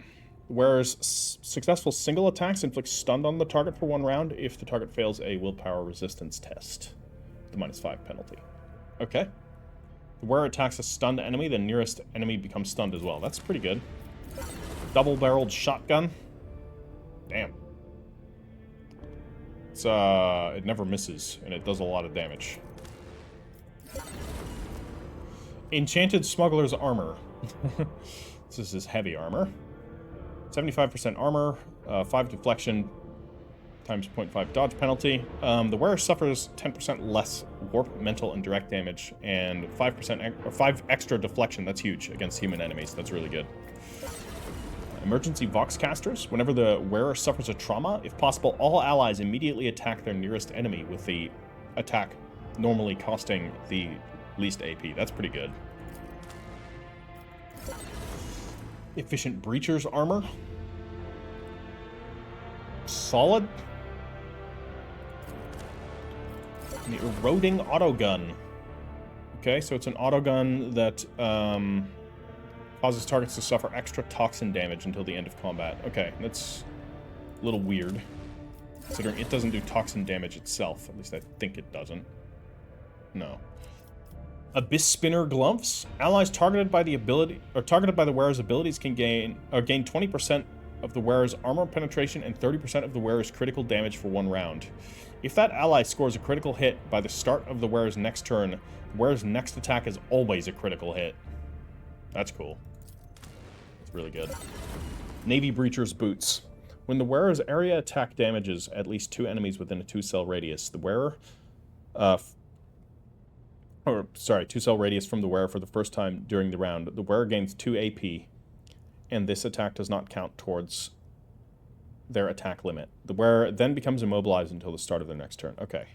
Wearer's successful single attacks inflict stun on the target for 1 round if the target fails a willpower resistance test. The -5 penalty. Okay. The wearer attacks a stunned enemy, the nearest enemy becomes stunned as well. That's pretty good. Double-barreled shotgun. Damn. It's, it never misses, and it does a lot of damage. Enchanted Smuggler's Armor. This is heavy armor. 75% armor, 5 deflection, times 0.5 dodge penalty. The wearer suffers 10% less warp, mental, and direct damage, and 5 extra deflection. That's huge against human enemies. That's really good. Emergency Vox Casters. Whenever the wearer suffers a trauma, if possible, all allies immediately attack their nearest enemy with the attack normally costing the least AP. That's pretty good. Efficient Breacher's Armor. solid. And the eroding autogun. Okay, so it's an autogun that causes targets to suffer extra toxin damage until the end of combat. Okay, that's a little weird, considering it doesn't do toxin damage itself. At least I think it doesn't. No. Abyss Spinner gloves. Allies targeted by the ability or targeted by the wearer's abilities can gain 20% of the wearer's armor penetration and 30% of the wearer's critical damage for 1 round. If that ally scores a critical hit by the start of the wearer's next turn, the wearer's next attack is always a critical hit. That's cool. That's really good. Navy Breacher's boots. When the wearer's area attack damages at least 2 enemies within a 2-cell radius, the wearer 2-cell radius from the wearer for the first time during the round. The wearer gains 2 AP, and this attack does not count towards their attack limit. The wearer then becomes immobilized until the start of their next turn. Okay.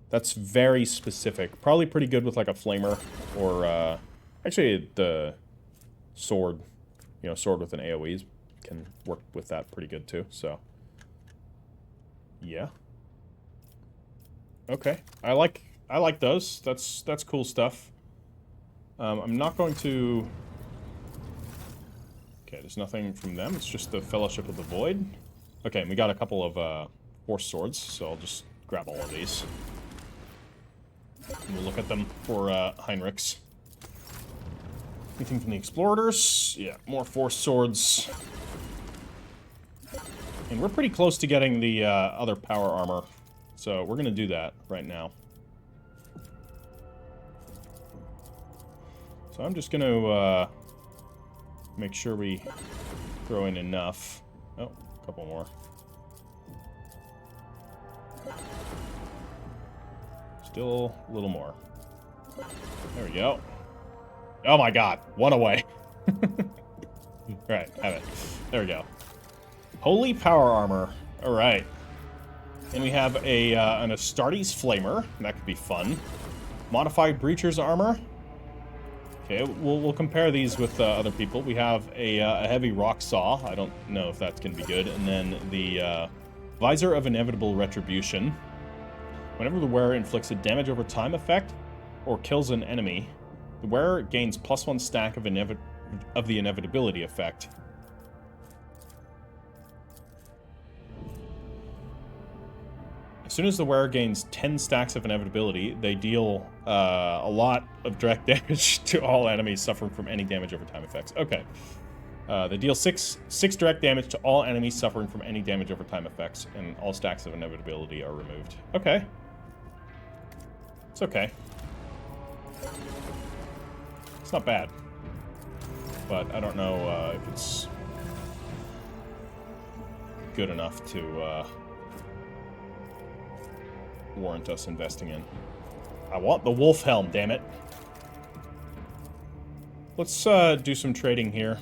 That's very specific. Probably pretty good with like a flamer, or actually the sword. You know, sword with an AoE can work with that pretty good too, so. Yeah. Okay, I like those. That's cool stuff. I'm not going to. Okay, there's nothing from them. It's just the Fellowship of the Void. Okay, and we got a couple of Force Swords, so I'll just grab all of these. And we'll look at them for Heinrichs. Anything from the Explorators? Yeah, more Force Swords. And we're pretty close to getting the other power armor. So we're going to do that right now. So I'm just going to make sure we throw in enough. Oh, a couple more. Still a little more. There we go. Oh my god, 1 away. Right, have it. There we go. Holy power armor. All right. And we have an Astartes Flamer. That could be fun. Modified Breacher's Armor. Okay, we'll compare these with other people. We have a Heavy Rock Saw. I don't know if that's going to be good. And then the Visor of Inevitable Retribution. Whenever the wearer inflicts a damage over time effect or kills an enemy, the wearer gains +1 stack of the inevitability effect. As soon as the wearer gains 10 stacks of inevitability, they deal a lot of direct damage to all enemies suffering from any damage over time effects. Okay. They deal 6 direct damage to all enemies suffering from any damage over time effects, and all stacks of inevitability are removed. Okay. It's okay. It's not bad. But I don't know if it's good enough to warrant us investing in. I want the wolf helm, damn it. Let's do some trading here.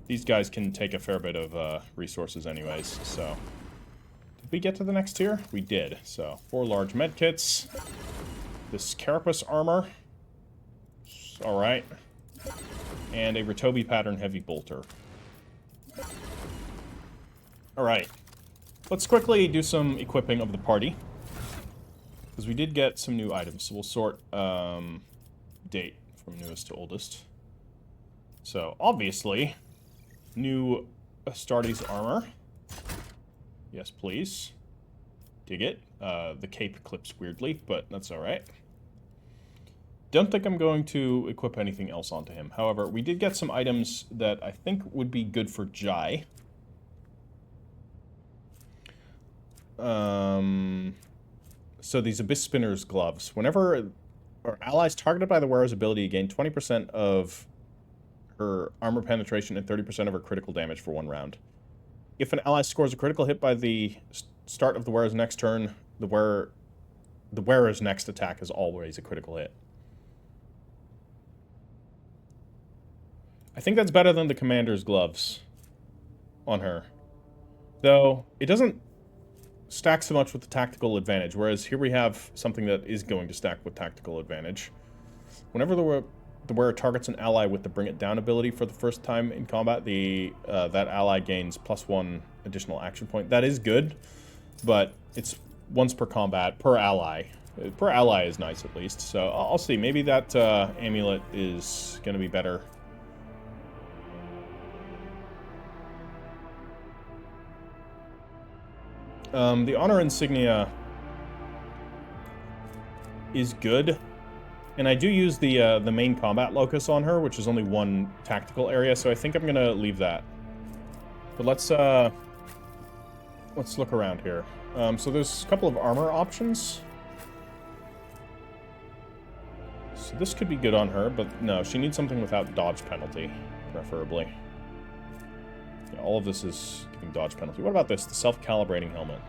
These guys can take a fair bit of resources anyways, so. Did we get to the next tier? We did. So, 4 large medkits. This carapace armor. Alright. And a Ritobi pattern heavy bolter. Alright. Let's quickly do some equipping of the party. Because we did get some new items. So we'll sort date from newest to oldest. So, obviously, new Astartes armor. Yes, please. Dig it. The cape clips weirdly, but that's alright. Don't think I'm going to equip anything else onto him. However, we did get some items that I think would be good for Jai. So these Abyss Spinner's gloves. Whenever our allies targeted by the wearer's ability gain 20% of her armor penetration and 30% of her critical damage for 1 round. If an ally scores a critical hit by the start of the wearer's next turn, the wearer's next attack is always a critical hit. I think that's better than the commander's gloves on her. Though, it doesn't stack so much with the tactical advantage, whereas here we have something that is going to stack with tactical advantage. Whenever where it targets an ally with the Bring It Down ability for the first time in combat, that ally gains +1 additional action point. That is good, but it's once per combat, per ally. Per ally is nice, at least. So I'll see. Maybe that amulet is going to be better. The Honor Insignia is good. And I do use the main combat locus on her, which is only one tactical area, so I think I'm going to leave that. But let's look around here. So there's a couple of armor options. So this could be good on her, but no, she needs something without dodge penalty, preferably. Yeah, all of this is giving dodge penalty. What about this? The self-calibrating helmet.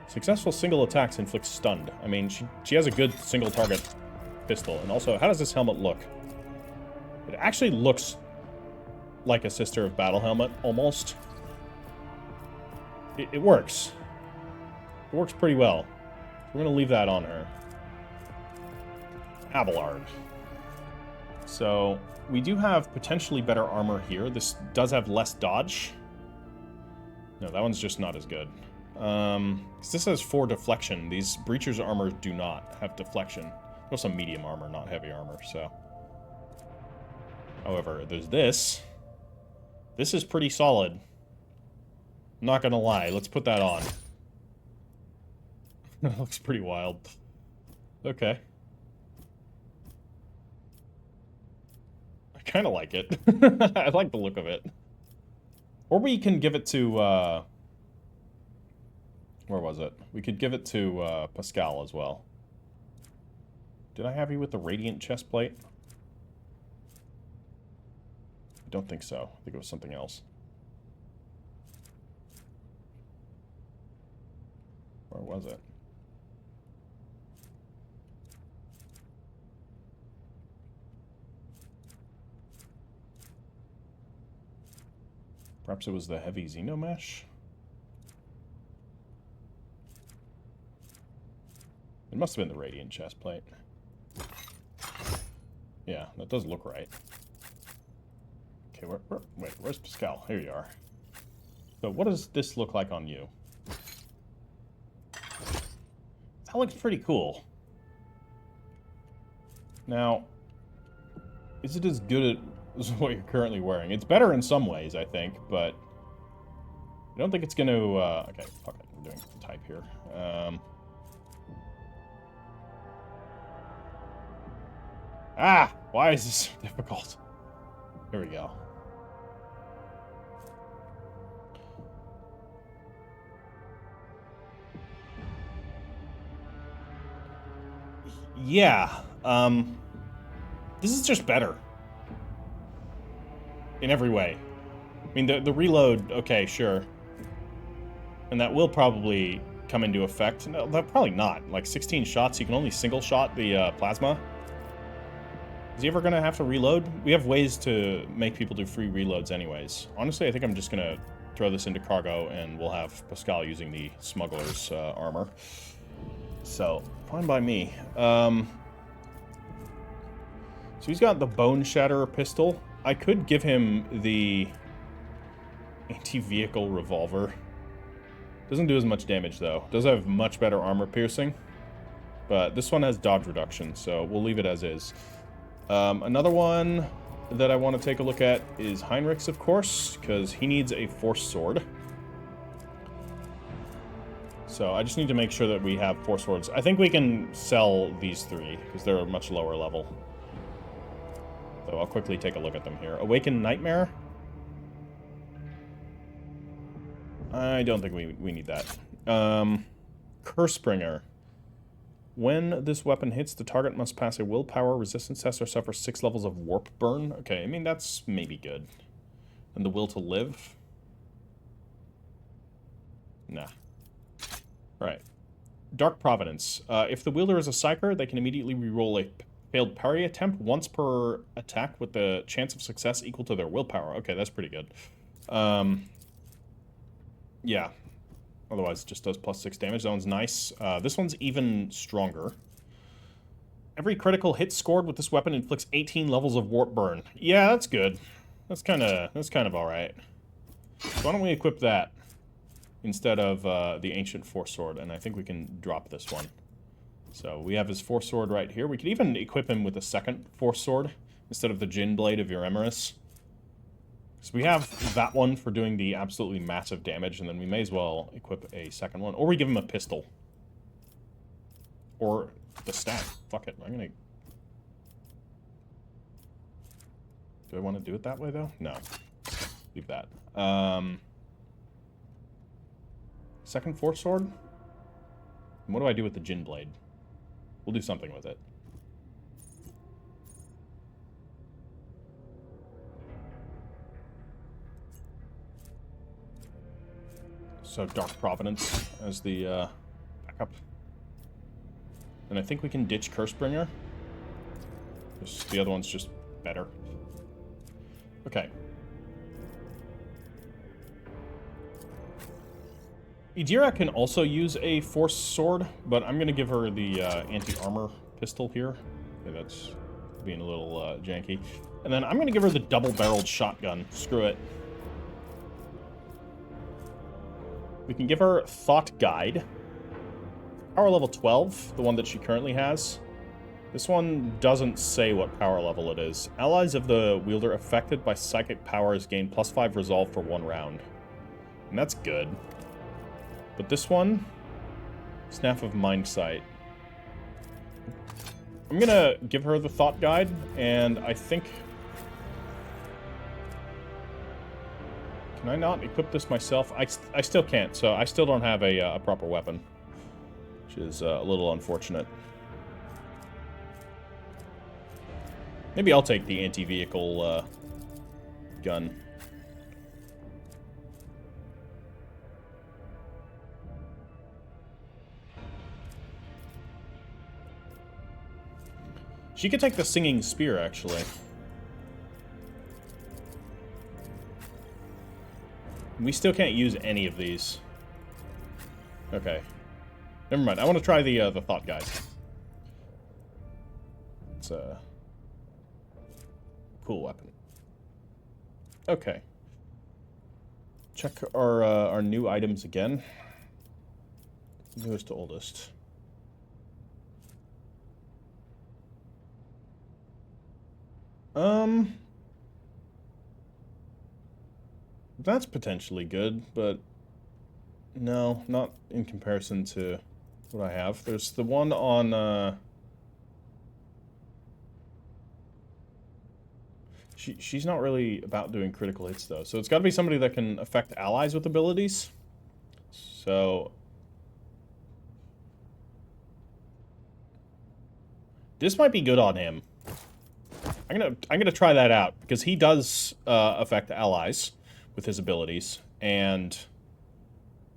Successful single attacks inflict stunned. I mean, she has a good single target pistol. And also, how does this helmet look? It actually looks like a Sister of Battle helmet, almost. It works. It works pretty well. We're going to leave that on her. Abelard. So, we do have potentially better armor here. This does have less dodge. No, that one's just not as good. This has 4 deflection. These Breacher's armors do not have deflection. Also medium armor, not heavy armor, so. However, there's this. This is pretty solid. Not gonna lie, let's put that on. That looks pretty wild. Okay. I kinda like it. I like the look of it. Or we can give it to, where was it? We could give it to Pascal as well. Did I have you with the Radiant chestplate? I don't think so. I think it was something else. Where was it? Perhaps it was the heavy Xenomesh? It must have been the Radiant chestplate. Yeah, that does look right. Okay, wait, where's Pascal? Here you are. So what does this look like on you? That looks pretty cool. Now, is it as good as what you're currently wearing? It's better in some ways, I think, but I don't think it's going to... okay, fuck it, I'm doing type here. Why is this so difficult? Here we go. Yeah, this is just better. In every way. I mean, the reload, okay, sure. And that will probably come into effect. No, that probably not. Like, 16 shots, you can only single shot the plasma. Is he ever going to have to reload? We have ways to make people do free reloads anyways. Honestly, I think I'm just going to throw this into cargo, and we'll have Pascal using the smuggler's armor. So, fine by me. So he's got the Bone Shatterer pistol. I could give him the anti-vehicle revolver. Doesn't do as much damage, though. Does have much better armor piercing. But this one has dodge reduction, so we'll leave it as is. Another one that I want to take a look at is Heinrich's, of course, because he needs a Force Sword. So I just need to make sure that we have Force Swords. I think we can sell these 3, because they're a much lower level. So I'll quickly take a look at them here. Awakened Nightmare? I don't think we need that. Cursebringer. When this weapon hits, the target must pass a willpower resistance test or suffer 6 levels of warp burn. Okay, I mean, that's maybe good. And the will to live? Nah. Alright. Dark Providence. If the wielder is a Psyker, they can immediately reroll a failed parry attempt once per attack with the chance of success equal to their willpower. Okay, that's pretty good. Yeah. Otherwise, it just does +6 damage. That one's nice. This one's even stronger. Every critical hit scored with this weapon inflicts 18 levels of warp burn. Yeah, that's good. That's kind of all right. So why don't we equip that instead of the ancient force sword, and I think we can drop this one. So we have his force sword right here. We could even equip him with a second force sword instead of the Jin blade of Euremerus. So we have that one for doing the absolutely massive damage, and then we may as well equip a second one, or we give him a pistol, or the staff. Fuck it. I'm gonna... Do I want to do it that way, though? No. Leave that. Second force sword? And what do I do with the Jin blade? We'll do something with it. So Dark Providence as the backup. And I think we can ditch Cursebringer. The other one's just better. Okay. Idira can also use a Force Sword, but I'm going to give her the anti-armor pistol here. Okay, that's being a little janky. And then I'm going to give her the double-barreled shotgun. Screw it. We can give her Thought Guide. Power level 12, the one that she currently has. This one doesn't say what power level it is. Allies of the wielder affected by psychic powers gain +5 resolve for 1 round. And that's good. But this one, Staff of Mindsight. I'm gonna give her the Thought Guide, and I think... Can I not equip this myself? I still can't, so I still don't have a proper weapon. Which is a little unfortunate. Maybe I'll take the anti-vehicle gun. She could take the Singing Spear, actually. We still can't use any of these. Okay. Never mind. I want to try the Thought Guide. It's a cool weapon. Okay. Check our new items again. Newest to oldest. That's potentially good, but no, not in comparison to what I have. There's the one on, she's not really about doing critical hits, though, so it's got to be somebody that can affect allies with abilities. So this might be good on him. I'm gonna try that out, because he does affect allies with his abilities, and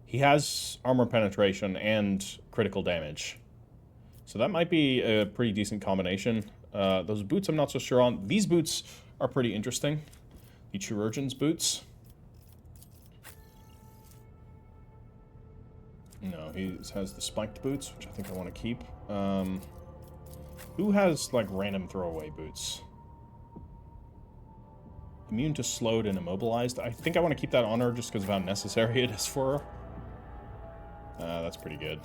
he has armor penetration and critical damage. So that might be a pretty decent combination. Those boots I'm not so sure on. These boots are pretty interesting. The Chirurgeon's boots. No, he has the spiked boots, which I think I want to keep. Who has, like, random throwaway boots? Immune to slowed and immobilized. I think I want to keep that on her just because of how necessary it is for her. That's pretty good.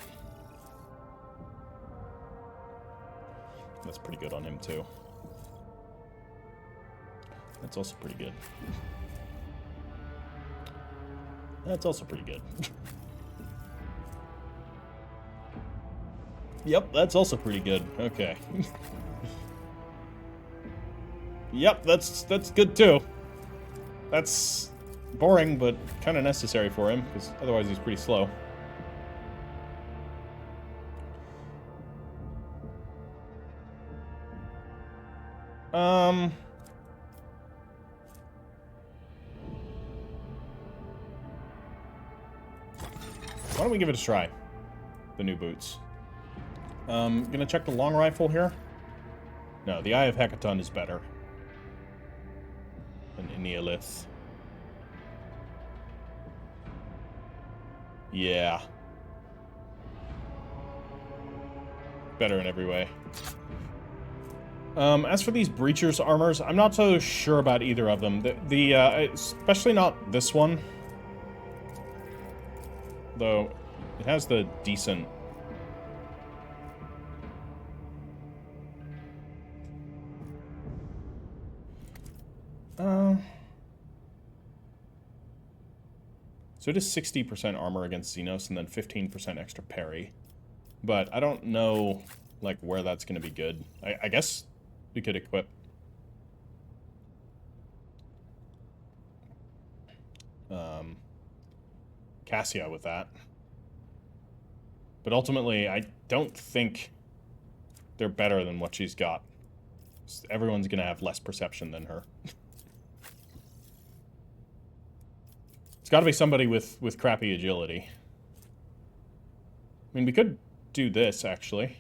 That's pretty good on him, too. That's also pretty good. That's also pretty good. Yep, that's also pretty good. Okay. Yep, that's good too. That's boring, but kind of necessary for him, because otherwise he's pretty slow. Why don't we give it a try? The new boots. Gonna check the long rifle here. No, the Eye of Hecaton is better than Neolith. Yeah. Better in every way. As for these breachers armors, I'm not so sure about either of them. Especially not this one. Though, it has the decent... So it is 60% armor against Xenos and then 15% extra parry. But I don't know, like, where that's going to be good. I guess we could equip... Cassia with that. But ultimately, I don't think they're better than what she's got. Everyone's going to have less perception than her. It's got to be somebody with crappy agility. I mean, we could do this, actually.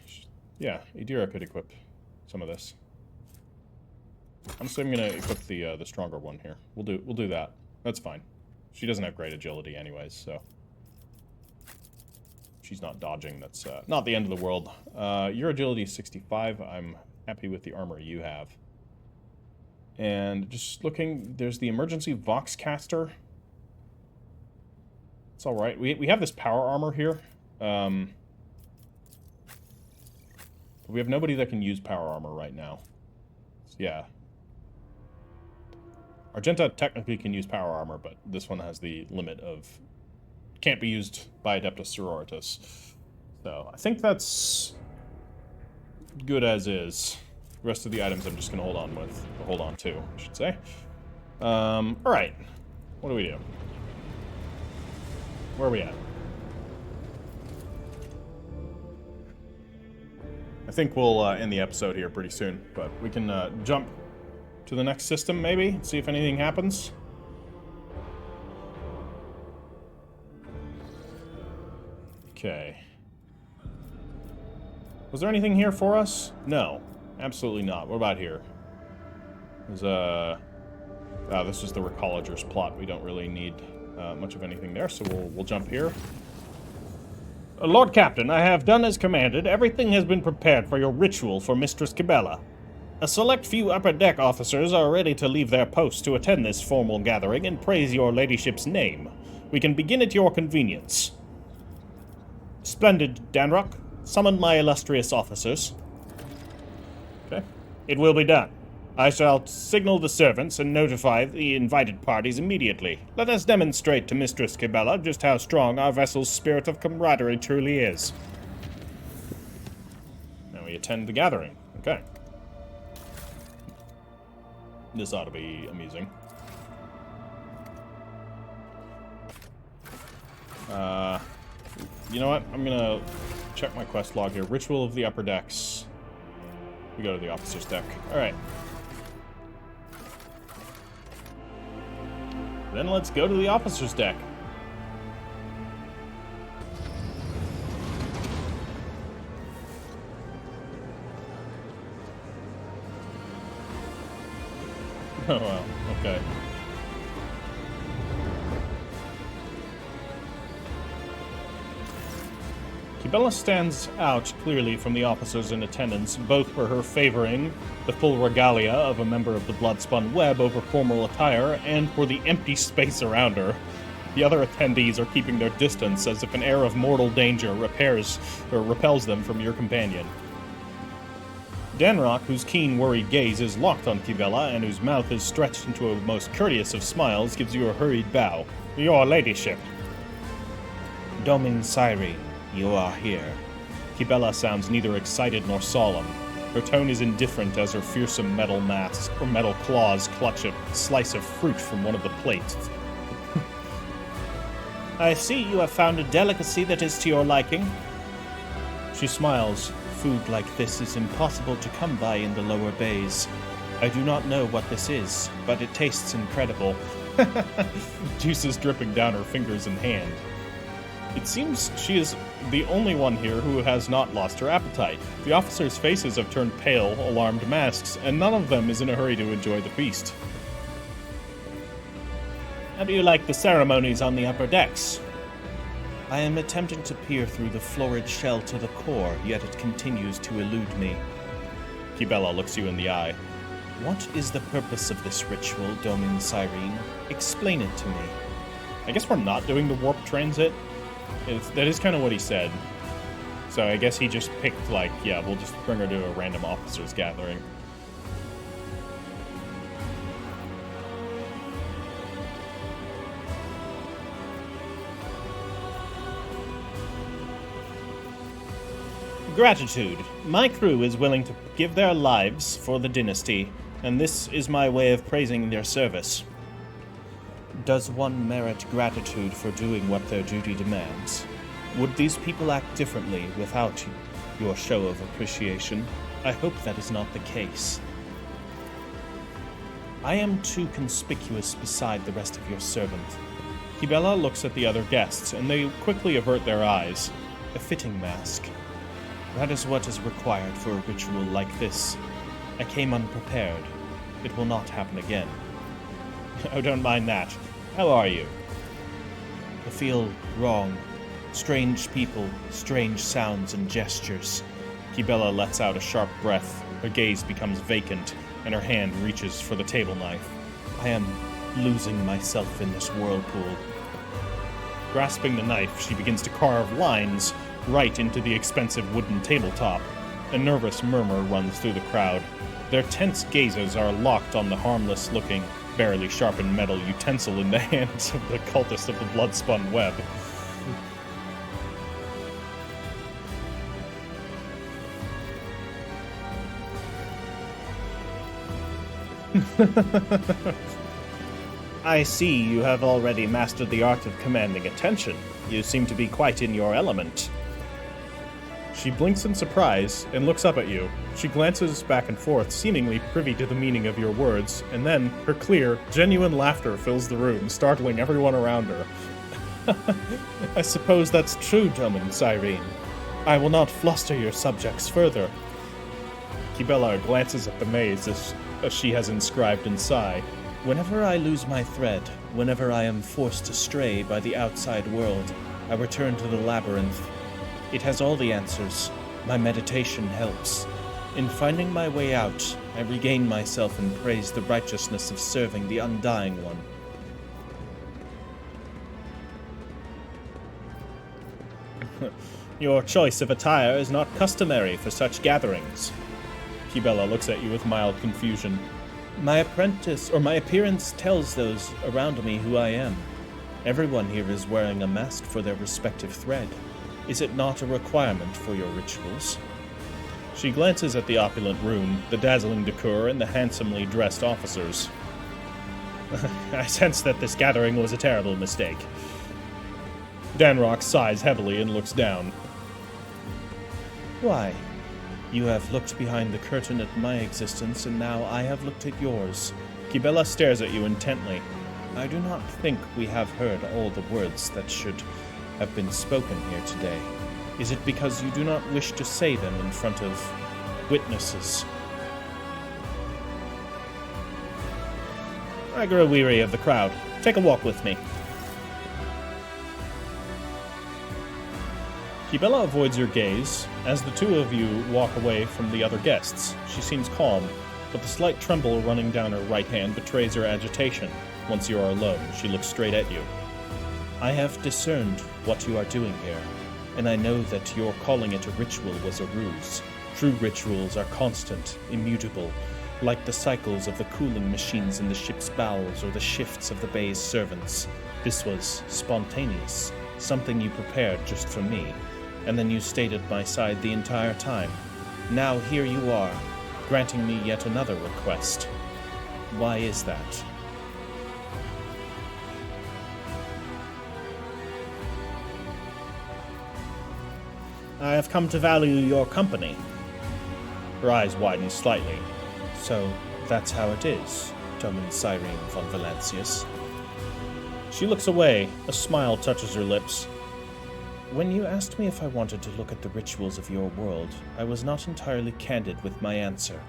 Yeah, Idira could equip some of this. Honestly, I'm going to equip the stronger one here. We'll do that. That's fine. She doesn't have great agility anyways, so... She's not dodging. That's not the end of the world. Your agility is 65. I'm happy with the armor you have. And just looking, there's the emergency Voxcaster. It's alright. We have this power armor here. But we have nobody that can use power armor right now. So, yeah. Argenta technically can use power armor, but this one has the limit of... Can't be used by Adeptus Sororitas. So, I think that's... good as is. The rest of the items I'm just going to hold on with. Or hold on to, I should say. Alright. What do we do? Where are we at? I think we'll end the episode here pretty soon, but we can jump to the next system, maybe? See if anything happens. Okay. Was there anything here for us? No. Absolutely not. What about here? There's oh, this is the Recologer's plot. We don't really need much of anything there, so we'll jump here. Lord Captain, I have done as commanded. Everything has been prepared for your ritual for Mistress Cabela. A select few upper deck officers are ready to leave their posts to attend this formal gathering and praise your ladyship's name. We can begin at your convenience. Splendid, Danrock. Summon my illustrious officers. Okay. It will be done. I shall signal the servants and notify the invited parties immediately. Let us demonstrate to Mistress Cabela just how strong our vessel's spirit of camaraderie truly is. Now we attend the gathering. Okay. This ought to be amusing. You know what? I'm gonna check my quest log here. Ritual of the Upper Decks. We go to the officer's deck. Alright. Then let's go to the officer's deck. Oh, wow. Okay. Cabela stands out clearly from the officers in attendance, both for her favoring the full regalia of a member of the Bloodspun Web over formal attire, and for the empty space around her. The other attendees are keeping their distance as if an air of mortal danger repels them from your companion. Danrock, whose keen, worried gaze is locked on Cabela and whose mouth is stretched into a most courteous of smiles, gives you a hurried bow. Your ladyship. Domin Syri. You are here. Cabela sounds neither excited nor solemn. Her tone is indifferent as her fearsome metal mask or metal claws clutch a slice of fruit from one of the plates. I see you have found a delicacy that is to your liking. She smiles. Food like this is impossible to come by in the lower bays. I do not know what this is, but it tastes incredible. Juice is dripping down her fingers and hand. It seems she is the only one here who has not lost her appetite. The officers' faces have turned pale, alarmed masks, and none of them is in a hurry to enjoy the feast. How do you like the ceremonies on the upper decks? I am attempting to peer through the florid shell to the core, yet it continues to elude me. Kibella looks you in the eye. What is the purpose of this ritual, Domin Cyrene? Explain it to me. I guess we're not doing the warp transit. That is kind of what he said. So I guess he just picked, like, yeah, we'll just bring her to a random officers gathering. Gratitude. My crew is willing to give their lives for the dynasty, and this is my way of praising their service. Does one merit gratitude for doing what their duty demands? Would these people act differently without your show of appreciation? I hope that is not the case. I am too conspicuous beside the rest of your servant. Kibella looks at the other guests, and they quickly avert their eyes. A fitting mask. That is what is required for a ritual like this. I came unprepared. It will not happen again. Oh, don't mind that. How are you? I feel wrong. Strange people, strange sounds and gestures. Kibella lets out a sharp breath. Her gaze becomes vacant, and her hand reaches for the table knife. I am losing myself in this whirlpool. Grasping the knife, she begins to carve lines right into the expensive wooden tabletop. A nervous murmur runs through the crowd. Their tense gazes are locked on the harmless-looking, barely sharpened metal utensil in the hands of the cultist of the blood-spun web. I see you have already mastered the art of commanding attention. You seem to be quite in your element. She blinks in surprise and looks up at you. She glances back and forth, seemingly privy to the meaning of your words, and then her clear, genuine laughter fills the room, startling everyone around her. I suppose that's true, Domin Cyrene. I will not fluster your subjects further. Kibella glances at the maze as she has inscribed in Psy. Whenever I lose my thread, whenever I am forced to stray by the outside world, I return to the labyrinth. It has all the answers. My meditation helps. In finding my way out, I regain myself and praise the righteousness of serving the Undying One. Your choice of attire is not customary for such gatherings. Kibella looks at you with mild confusion. My appearance tells those around me who I am. Everyone here is wearing a mask for their respective thread. Is it not a requirement for your rituals? She glances at the opulent room, the dazzling decor, and the handsomely dressed officers. I sense that this gathering was a terrible mistake. Danrock sighs heavily and looks down. Why? You have looked behind the curtain at my existence, and now I have looked at yours. Kibella stares at you intently. I do not think we have heard all the words that should have been spoken here today. Is it because you do not wish to say them in front of witnesses? I grow weary of the crowd. Take a walk with me. Kibella avoids your gaze. As the two of you walk away from the other guests, she seems calm, but the slight tremble running down her right hand betrays her agitation. Once you are alone, she looks straight at you. I have discerned what you are doing here, and I know that your calling it a ritual was a ruse. True rituals are constant, immutable, like the cycles of the cooling machines in the ship's bowels or the shifts of the bay's servants. This was spontaneous, something you prepared just for me, and then you stayed at my side the entire time. Now here you are, granting me yet another request. Why is that? I have come to value your company. Her eyes widen slightly. So, that's how it is, Domin Cyrene von Valancius. She looks away. A smile touches her lips. When you asked me if I wanted to look at the rituals of your world, I was not entirely candid with my answer.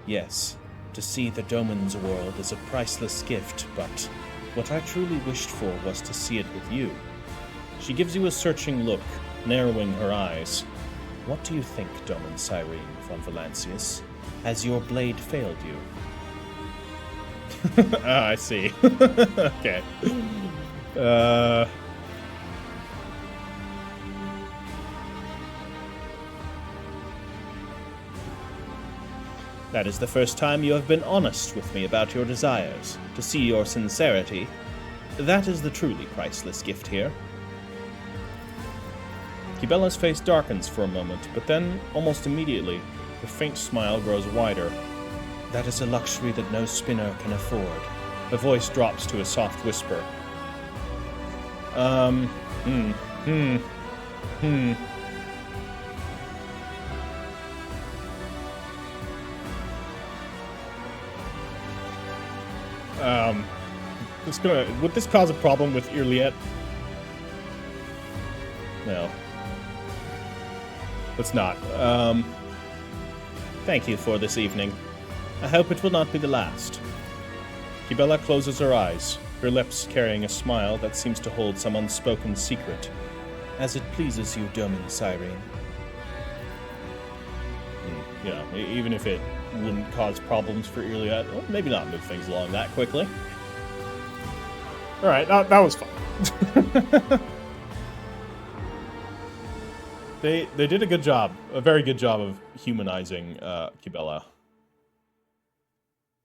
Yes, to see the Domin's world is a priceless gift, but what I truly wished for was to see it with you. She gives you a searching look, narrowing her eyes. What do you think, Domin Cyrene von Valancius? Has your blade failed you? Ah, I see. Okay. That is the first time you have been honest with me about your desires. To see your sincerity, that is the truly priceless gift here. Kibella's face darkens for a moment, but then, almost immediately, her faint smile grows wider. That is a luxury that no spinner can afford. Her voice drops to a soft whisper. Would this cause a problem with Irliet? No. Let's not. Thank you for this evening. I hope it will not be the last. Kibella closes her eyes, her lips carrying a smile that seems to hold some unspoken secret. As it pleases you, Domin Cyrene. You know, even if it wouldn't cause problems for Irliet, well, maybe not move things along that quickly. Alright, that was fun. They did a good job, a very good job of humanizing Kibella.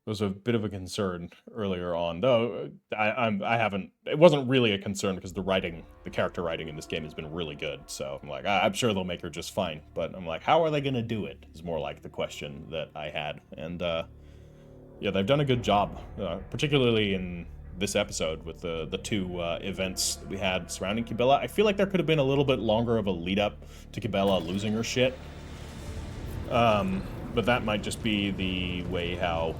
It was a bit of a concern earlier on, though I haven't. It wasn't really a concern because the character writing in this game has been really good. So I'm like, I'm sure they'll make her just fine. But I'm like, how are they gonna do it? Is more like the question that I had. And yeah, they've done a good job, particularly in this episode with the two events that we had surrounding Kibella. I feel like there could have been a little bit longer of a lead up to Kibella losing her shit. But that might just be the way how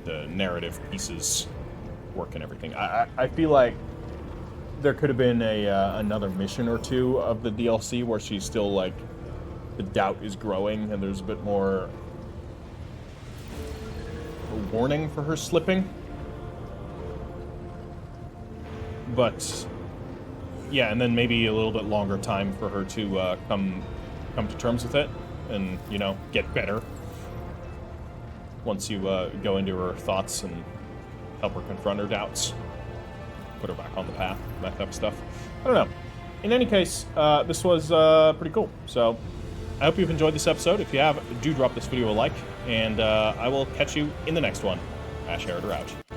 the narrative pieces work and everything. I feel like there could have been another mission or two of the DLC where she's still like, the doubt is growing and there's a bit more a warning for her slipping. But yeah, and then maybe a little bit longer time for her to come to terms with it and, you know, get better once you go into her thoughts and help her confront her doubts, put her back on the path, that type of stuff. I don't know. In any case, this was pretty cool. So I hope you've enjoyed this episode. If you have, do drop this video a like, and I will catch you in the next one. Ash Heritor out.